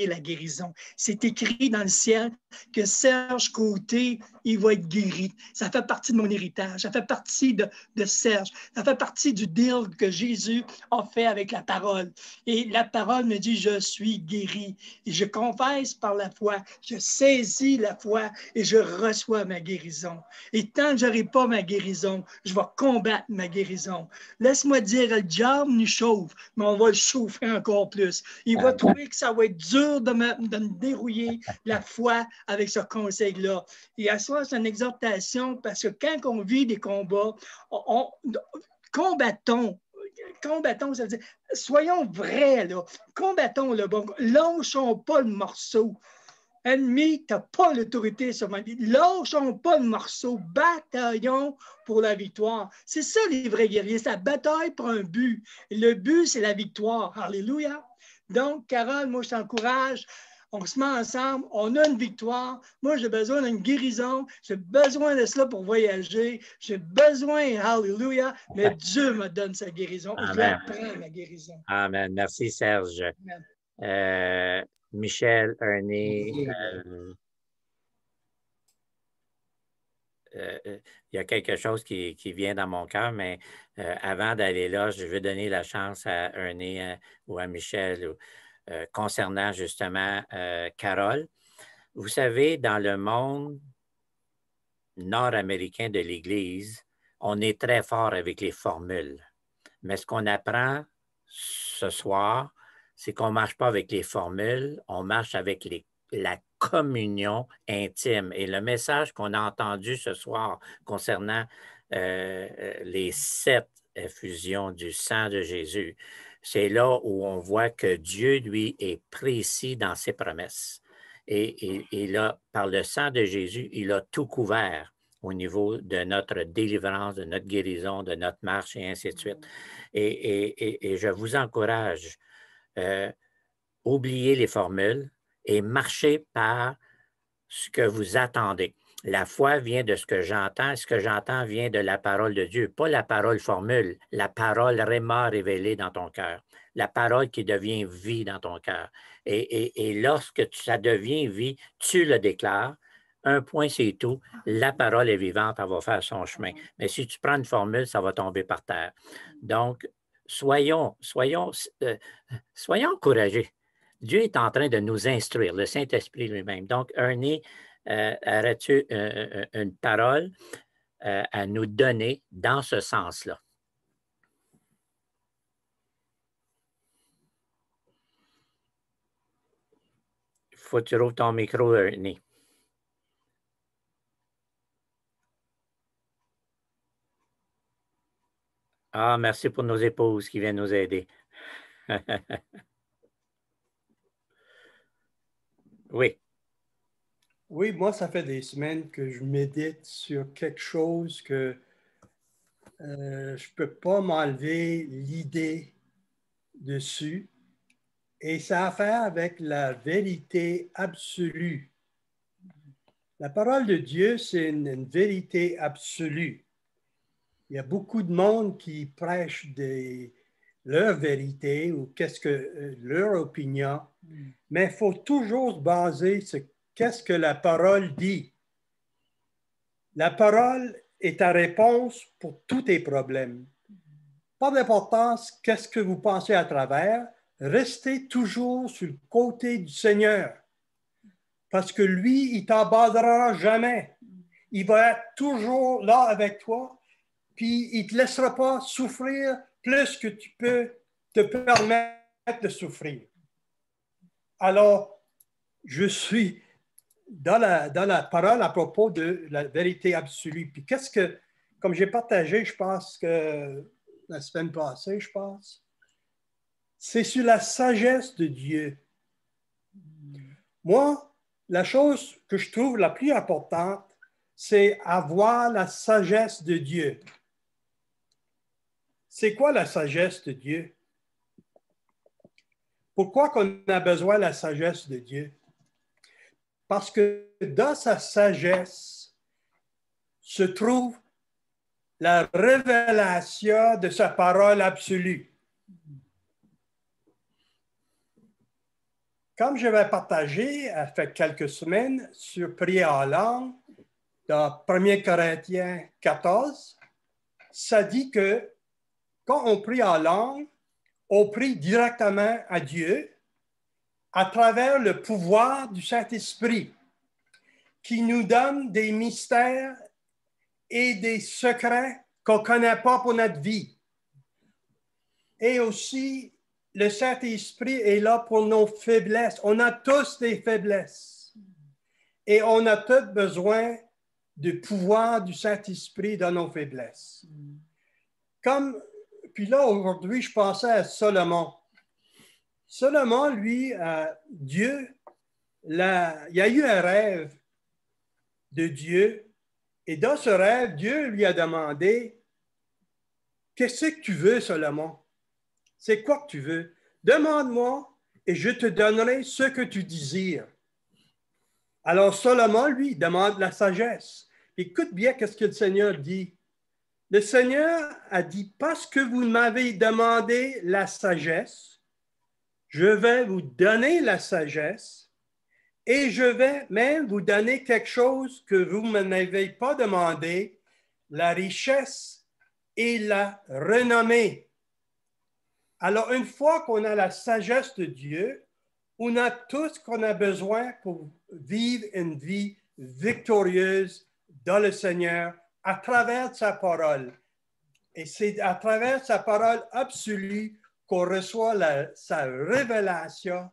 S5: la guérison. C'est écrit dans le ciel que Serge Côté, il va être guéri. Ça fait partie de mon héritage. Ça fait partie de Serge. Ça fait partie du deal que Jésus a fait avec la parole. Et la parole me dit, je suis guéri. Et je confesse par la foi. Je saisis la foi et je reçois ma guérison. Et tant que je n'aurai pas ma guérison, je vais combattre ma guérison. Laisse-moi dire, le diable nous chauffe, mais on va le chauffer encore plus. Il va trouver que ça va être dur dur de me dérouiller la foi avec ce conseil-là. Et à soi, c'est une exhortation parce que quand on vit des combats, combattons, ça veut dire, soyons vrais, là. Combattons le bon. Lâchons pas le morceau. Ennemi, tu n'as pas l'autorité sur ma vie. Lâchons pas le morceau. Bataillons pour la victoire. C'est ça, les vrais guerriers. C'est la bataille pour un but. Et le but, c'est la victoire. Alléluia. Donc, Carole, moi, je t'encourage. On se met ensemble. On a une victoire. Moi, j'ai besoin d'une guérison. J'ai besoin de cela pour voyager. J'ai besoin, alléluia. Mais Dieu me donne sa guérison.
S1: Amen.
S5: Je la prends, ma guérison.
S1: Amen. Merci, Serge. Michel, Ernie, il y a quelque chose qui vient dans mon cœur, mais avant d'aller là, je veux donner la chance à Ernie ou à Michel concernant justement Carole. Vous savez, dans le monde nord-américain de l'Église, on est très fort avec les formules. Mais ce qu'on apprend ce soir, c'est qu'on ne marche pas avec les formules, on marche avec la communion intime. Et le message qu'on a entendu ce soir concernant les 7 effusions du sang de Jésus, c'est là où on voit que Dieu, lui, est précis dans ses promesses. Et là, par le sang de Jésus, il a tout couvert au niveau de notre délivrance, de notre guérison, de notre marche et ainsi de suite. Et je vous encourage, oubliez les formules et marchez par ce que vous attendez. La foi vient de ce que j'entends. Ce que j'entends vient de la parole de Dieu, pas la parole formule, la parole réma révélée dans ton cœur, la parole qui devient vie dans ton cœur. Et lorsque ça devient vie, tu le déclares. Un point, c'est tout. La parole est vivante, elle va faire son chemin. Mais si tu prends une formule, ça va tomber par terre. Donc, soyons encouragés. Dieu est en train de nous instruire, le Saint-Esprit lui-même. Donc, Ernie, aurais-tu une parole à nous donner dans ce sens-là? Il faut que tu rouvres ton micro, Ernie. Ah, merci pour nos épouses qui viennent nous aider. Oui.
S8: Oui, moi, ça fait des semaines que je médite sur quelque chose que je ne peux pas m'enlever l'idée dessus. Et ça a à faire avec la vérité absolue. La parole de Dieu, c'est une vérité absolue. Il y a beaucoup de monde qui prêche leur vérité ou leur opinion, mais il faut toujours se baser sur qu'est-ce que la parole dit. La parole est ta réponse pour tous tes problèmes. Pas d'importance qu'est-ce que vous pensez à travers, restez toujours sur le côté du Seigneur. Parce que lui, il ne t'abandonnera jamais. Il va être toujours là avec toi. Puis il ne te laissera pas souffrir plus que tu peux te permettre de souffrir. Alors, je suis dans la parole à propos de la vérité absolue. Puis comme j'ai partagé, je pense que la semaine passée, c'est sur la sagesse de Dieu. Moi, la chose que je trouve la plus importante, c'est avoir la sagesse de Dieu. C'est quoi la sagesse de Dieu? Pourquoi qu'on a besoin de la sagesse de Dieu? Parce que dans sa sagesse se trouve la révélation de sa parole absolue. Comme je vais partager, il fait quelques semaines, sur prier en langue, dans 1 Corinthiens 14, ça dit que quand on prie en langue, on prie directement à Dieu à travers le pouvoir du Saint-Esprit qui nous donne des mystères et des secrets qu'on ne connaît pas pour notre vie. Et aussi le Saint-Esprit est là pour nos faiblesses. On a tous des faiblesses. Et on a tous besoin du pouvoir du Saint-Esprit dans nos faiblesses. Puis là, aujourd'hui, je pensais à Salomon. Salomon, lui, Dieu, il y a eu un rêve de Dieu. Et dans ce rêve, Dieu lui a demandé, « Qu'est-ce que tu veux, Salomon? C'est quoi que tu veux? Demande-moi et je te donnerai ce que tu désires. » Alors Salomon, lui, demande la sagesse. Écoute bien qu'est-ce que le Seigneur dit. Le Seigneur a dit, « Parce que vous m'avez demandé la sagesse, je vais vous donner la sagesse et je vais même vous donner quelque chose que vous ne m'avez pas demandé, la richesse et la renommée. » Alors, une fois qu'on a la sagesse de Dieu, on a tout ce qu'on a besoin pour vivre une vie victorieuse dans le Seigneur à travers sa parole. Et c'est à travers sa parole absolue qu'on reçoit sa révélation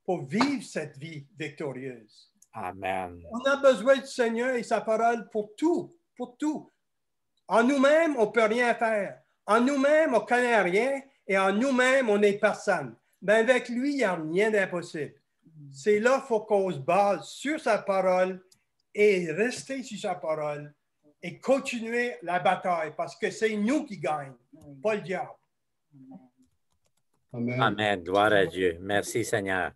S8: pour vivre cette vie victorieuse.
S1: Amen.
S8: On a besoin du Seigneur et sa parole pour tout, pour tout. En nous-mêmes, on ne peut rien faire. En nous-mêmes, on ne connaît rien et en nous-mêmes, on n'est personne. Mais avec lui, il n'y a rien d'impossible. C'est là qu'il faut qu'on se base sur sa parole et rester sur sa parole et continuer la bataille parce que c'est nous qui gagnons, pas le diable.
S1: Amen. Amen. Gloire à Dieu. Merci, Seigneur.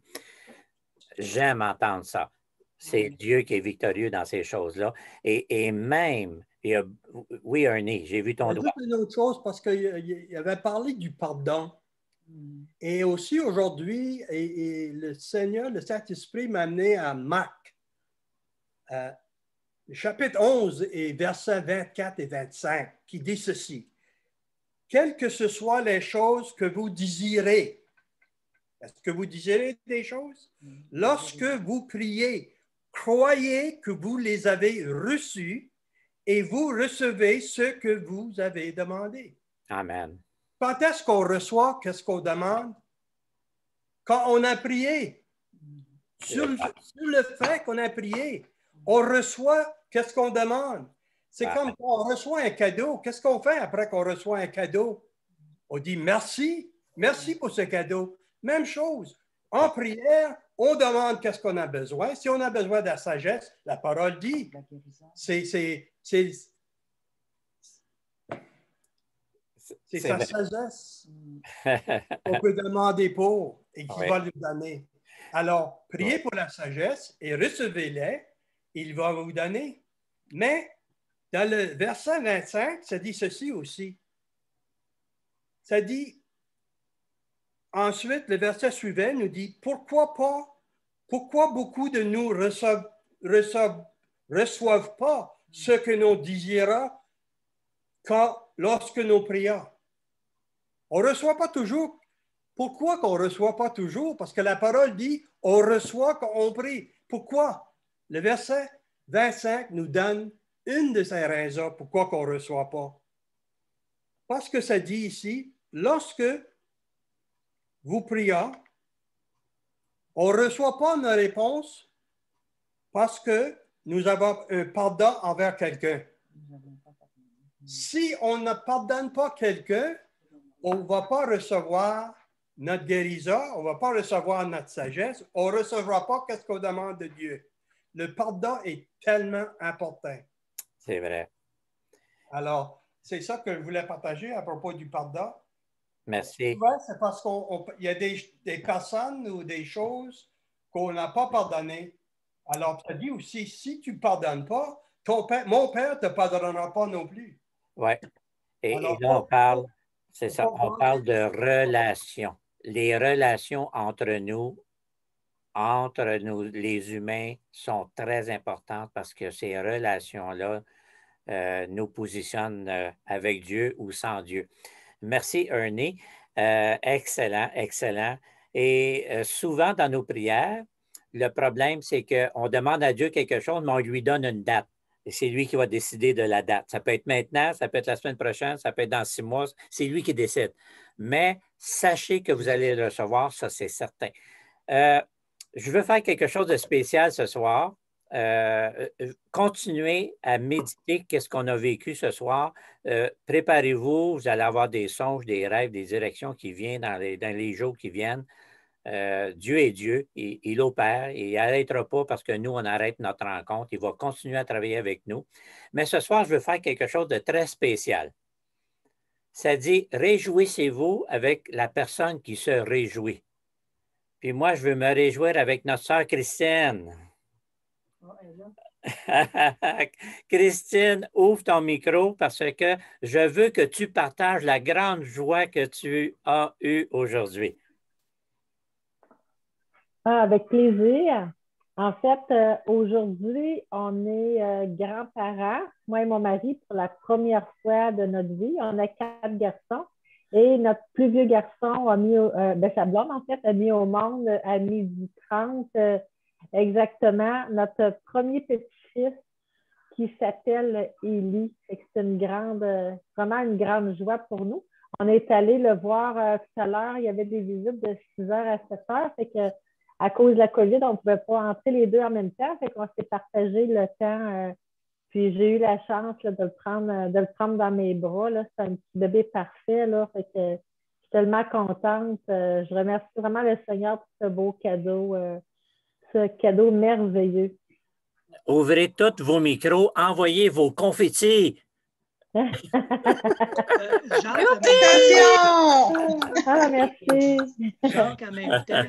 S1: J'aime entendre ça. C'est Dieu qui est victorieux dans ces choses-là. Et même, oui, Ernie, j'ai vu ton doigt.
S8: Une autre chose, parce qu'il avait parlé du pardon. Et aussi aujourd'hui, et le Seigneur, le Saint-Esprit m'a amené à Marc, chapitre 11 et versets 24 et 25, qui dit ceci. « Quelles que ce soit les choses que vous désirez, est-ce que vous désirez des choses? Lorsque vous priez, croyez que vous les avez reçues et vous recevez ce que vous avez demandé. »
S1: Amen.
S8: Quand est-ce qu'on reçoit? Qu'est-ce qu'on demande? Quand on a prié. Sur le fait qu'on a prié, on reçoit qu'est-ce qu'on demande. C'est comme quand on reçoit un cadeau. Qu'est-ce qu'on fait après qu'on reçoit un cadeau? On dit merci. Merci pour ce cadeau. Même chose. En prière, on demande qu'est-ce qu'on a besoin. Si on a besoin de la sagesse, la parole dit. C'est sa sagesse qu'on peut demander pour et qu'il va lui donner. Alors, priez pour la sagesse et recevez-les, il va vous donner. Mais dans le verset 25, ça dit ceci aussi. Ça dit, ensuite, le verset suivant nous dit, pourquoi beaucoup de nous reçoivent pas ce que nous désirons lorsque nous prions? On ne reçoit pas toujours. Pourquoi qu'on ne reçoit pas toujours? Parce que la parole dit, on reçoit quand on prie. Pourquoi? Le verset 25 nous donne une de ces raisons pourquoi qu'on ne reçoit pas. Parce que ça dit ici, lorsque vous priez, on ne reçoit pas une réponse parce que nous avons un pardon envers quelqu'un. Si on ne pardonne pas quelqu'un, on ne va pas recevoir notre guérison, on ne va pas recevoir notre sagesse, on ne recevra pas ce qu'on demande de Dieu. Le pardon est tellement important.
S1: C'est vrai.
S8: Alors, c'est ça que je voulais partager à propos du pardon.
S1: Merci.
S8: Souvent, c'est parce qu'il y a des personnes ou des choses qu'on n'a pas pardonnées. Alors, ça dit aussi, si tu ne pardonnes pas, mon Père ne te pardonnera pas non plus.
S1: Oui. Et là, on parle, c'est ça, on parle de relations. Les relations entre nous, les humains, sont très importantes parce que ces relations-là nous positionnent avec Dieu ou sans Dieu. Merci, Ernie. Excellent, excellent. Et souvent, dans nos prières, le problème, c'est qu'on demande à Dieu quelque chose, mais on lui donne une date. Et c'est lui qui va décider de la date. Ça peut être maintenant, ça peut être la semaine prochaine, ça peut être dans 6 mois. C'est lui qui décide. Mais sachez que vous allez le recevoir, ça c'est certain. Je veux faire quelque chose de spécial ce soir. Continuez à méditer qu'est-ce qu'on a vécu ce soir. Préparez-vous, vous allez avoir des songes, des rêves, des directions qui viennent dans les jours qui viennent. Dieu est Dieu, il opère, et il n'arrêtera pas parce que nous, on arrête notre rencontre. Il va continuer à travailler avec nous. Mais ce soir, je veux faire quelque chose de très spécial. Ça dit, réjouissez-vous avec la personne qui se réjouit. Puis moi, je veux me réjouir avec notre sœur Christine. Christine, ouvre ton micro parce que je veux que tu partages la grande joie que tu as eue aujourd'hui.
S12: Avec plaisir. En fait, aujourd'hui, on est grands-parents, moi et mon mari, pour la première fois de notre vie. On a 4 garçons et notre plus vieux garçon a mis, sa blonde, en fait, a mis au monde à 12h30 exactement notre premier petit-fils qui s'appelle Élie. C'est une grande, vraiment une grande joie pour nous. On est allé le voir tout à l'heure. Il y avait des visites de 6h à 7h. Fait que à cause de la COVID, on ne pouvait pas entrer les deux en même temps. Fait qu'on s'est partagé le temps. Puis j'ai eu la chance là, de le prendre dans mes bras. C'est un petit bébé parfait. Là, fait que je suis tellement contente. Je remercie vraiment le Seigneur pour ce beau cadeau, ce cadeau merveilleux.
S1: Ouvrez tous vos micros, envoyez vos confettis.
S12: Ah, merci.
S5: Jacques, en même temps,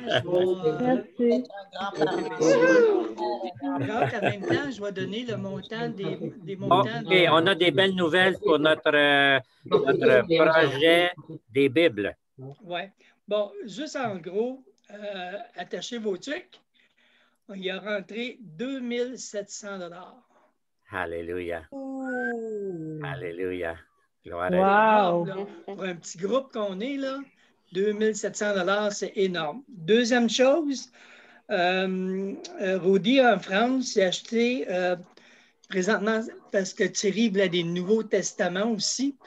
S5: je vais donner le montant des montants.
S1: OK, on a des belles nouvelles pour notre projet des Bibles.
S5: Oui. Bon, juste en gros, attachez vos trucs. Il a rentré 2700 $.
S1: Alléluia. Alléluia.
S5: Gloire à Dieu. Pour un petit groupe qu'on est, là, 2700 $, c'est énorme. Deuxième chose, Rudy en France, il a acheté présentement, parce que Thierry voulait des Nouveaux Testaments aussi.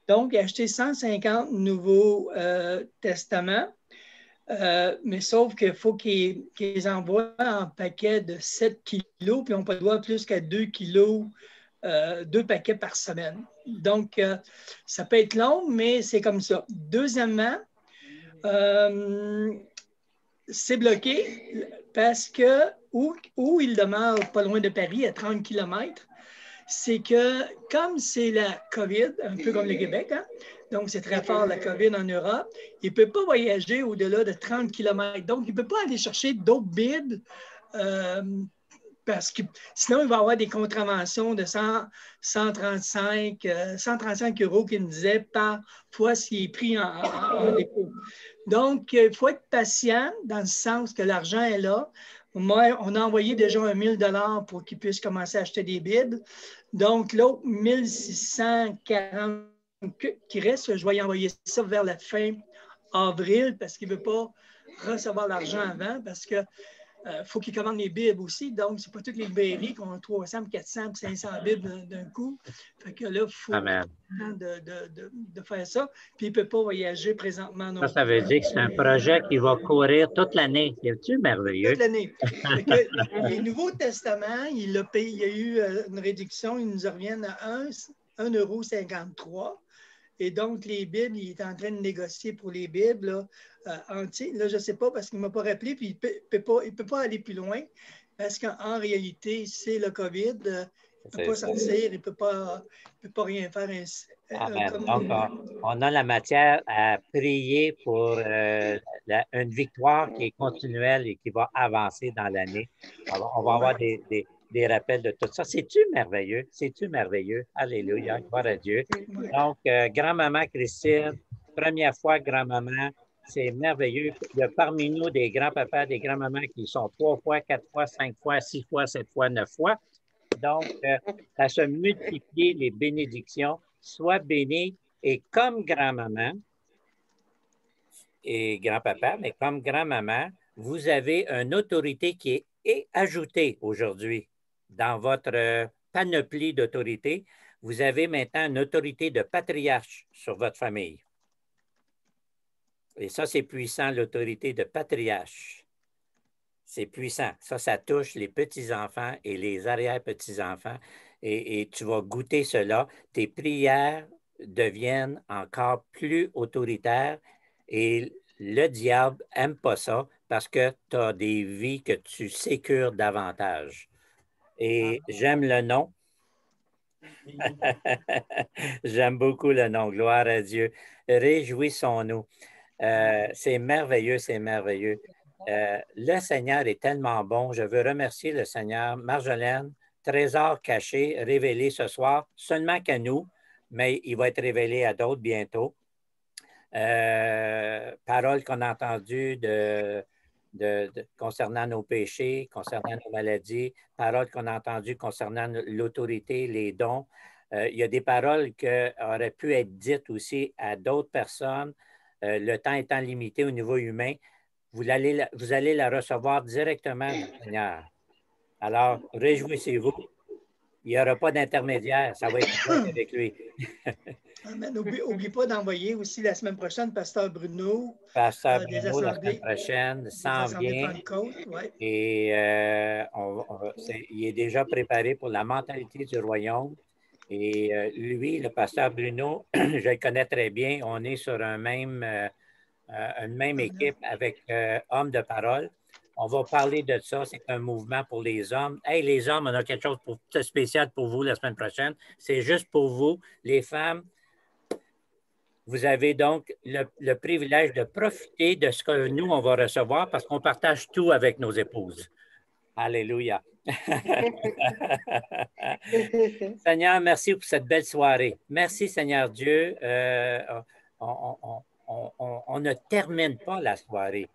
S5: Donc, il a acheté 150 Nouveaux Testaments. Mais sauf qu'il faut qu'ils les envoient en paquet de 7 kilos, puis on ne peut pas plus qu'à 2 kilos, 2 paquets par semaine. Donc, ça peut être long, mais c'est comme ça. Deuxièmement, c'est bloqué parce que où il demeure pas loin de Paris, à 30 km, c'est que comme c'est la COVID, un peu comme le Québec, hein, donc c'est très fort la COVID en Europe, il ne peut pas voyager au-delà de 30 km. Donc, il ne peut pas aller chercher d'autres bibles parce que sinon, il va avoir des contraventions de 135 € qu'il me disait par fois s'il est pris en dépôt. Donc, il faut être patient dans le sens que l'argent est là. Moi, on a envoyé déjà 1 000 $ pour qu'il puisse commencer à acheter des Bibles. Donc, l'autre 1640 qui reste, je vais y envoyer ça vers la fin avril parce qu'il ne veut pas recevoir l'argent avant parce que faut qu'il commande les Bibles aussi. Donc, ce n'est pas toutes les librairies qui ont 300, 400, 500 Bibles d'un coup. Fait que là, il faut de faire ça. Puis, il ne peut pas voyager présentement non plus.
S1: Ça veut dire que c'est un projet qui va courir toute l'année. C'est-tu merveilleux?
S5: Toute l'année. Les Nouveaux Testaments, il a payé, il y a eu une réduction, ils nous reviennent à 1,53 €. Et donc, les Bibles, il est en train de négocier pour les Bibles là, entiers. Là, je ne sais pas parce qu'il ne m'a pas rappelé, puis il ne peut pas aller plus loin parce qu'en réalité, c'est le COVID. Il ne peut pas sortir, il ne peut pas rien faire.
S1: Donc, on a la matière à prier pour une victoire qui est continuelle et qui va avancer dans l'année. On va avoir des rappels de tout ça. C'est-tu merveilleux? C'est-tu merveilleux? Alléluia, gloire à Dieu. Donc, grand-maman Christine, première fois grand-maman, c'est merveilleux. Il y a parmi nous des grands-papas, des grands-mamans qui sont 3 fois, 4 fois, 5 fois, 6 fois, 7 fois, 9 fois. Donc, à se multiplier les bénédictions, sois béni et comme grand-maman et grand-papa, mais comme grand-maman, vous avez une autorité qui est ajoutée aujourd'hui dans votre panoplie d'autorité, vous avez maintenant une autorité de patriarche sur votre famille. Et ça, c'est puissant, l'autorité de patriarche. C'est puissant. Ça touche les petits-enfants et les arrière-petits-enfants. Et tu vas goûter cela. Tes prières deviennent encore plus autoritaires et le diable n'aime pas ça parce que tu as des vies que tu sécures davantage. Et j'aime le nom. J'aime beaucoup le nom. Gloire à Dieu. Réjouissons-nous. C'est merveilleux, c'est merveilleux. Le Seigneur est tellement bon. Je veux remercier le Seigneur. Marjolaine, trésor caché, révélé ce soir, seulement qu'à nous, mais il va être révélé à d'autres bientôt. Paroles qu'on a entendues concernant nos péchés, concernant nos maladies, paroles qu'on a entendues concernant l'autorité, les dons. Il y a des paroles qui auraient pu être dites aussi à d'autres personnes. Le temps étant limité au niveau humain, vous allez la recevoir directement du Seigneur. Alors, réjouissez-vous. Il n'y aura pas d'intermédiaire. Ça va être avec lui.
S5: N'oublie pas d'envoyer aussi la semaine prochaine Pasteur Bruno.
S1: Pasteur Bruno, la semaine prochaine, s'en vient.
S5: Ouais.
S1: Et il est déjà préparé pour la mentalité du royaume. Et lui, le pasteur Bruno, je le connais très bien. On est sur une même équipe avec Hommes de parole. On va parler de ça. C'est un mouvement pour les hommes. Hey, les hommes, on a quelque chose de spécial pour vous la semaine prochaine. C'est juste pour vous, les femmes. Vous avez donc le privilège de profiter de ce que nous, on va recevoir parce qu'on partage tout avec nos épouses. Alléluia. Seigneur, merci pour cette belle soirée. Merci, Seigneur Dieu. On ne termine pas la soirée.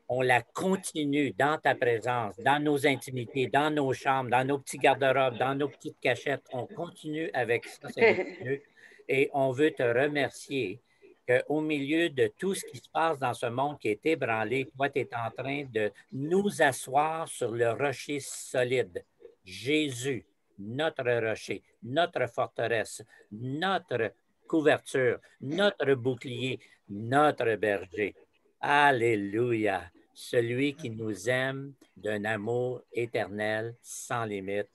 S1: On la continue dans ta présence, dans nos intimités, dans nos chambres, dans nos petits garde-robes, dans nos petites cachettes. On continue avec ça, Seigneur Dieu. Et on veut te remercier qu'au milieu de tout ce qui se passe dans ce monde qui est ébranlé, toi, tu es en train de nous asseoir sur le rocher solide. Jésus, notre rocher, notre forteresse, notre couverture, notre bouclier, notre berger. Alléluia! Celui qui nous aime d'un amour éternel sans limite.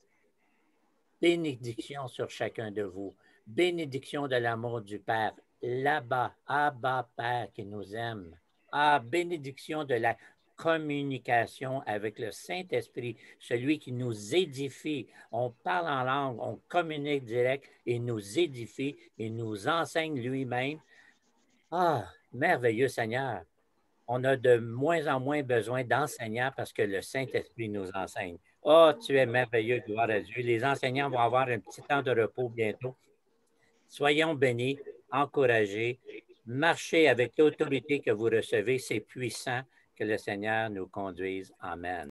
S1: Bénédiction sur chacun de vous. Bénédiction de l'amour du Père. Là-bas, Abba Père qui nous aime. Ah, bénédiction de la communication avec le Saint-Esprit, celui qui nous édifie. On parle en langue, on communique direct et nous édifie et nous enseigne lui-même. Ah, merveilleux Seigneur. On a de moins en moins besoin d'enseignants parce que le Saint-Esprit nous enseigne. Oh, tu es merveilleux, gloire à Dieu. Les enseignants vont avoir un petit temps de repos bientôt. Soyons bénis, encouragés, marchez avec l'autorité que vous recevez. C'est puissant que le Seigneur nous conduise. Amen.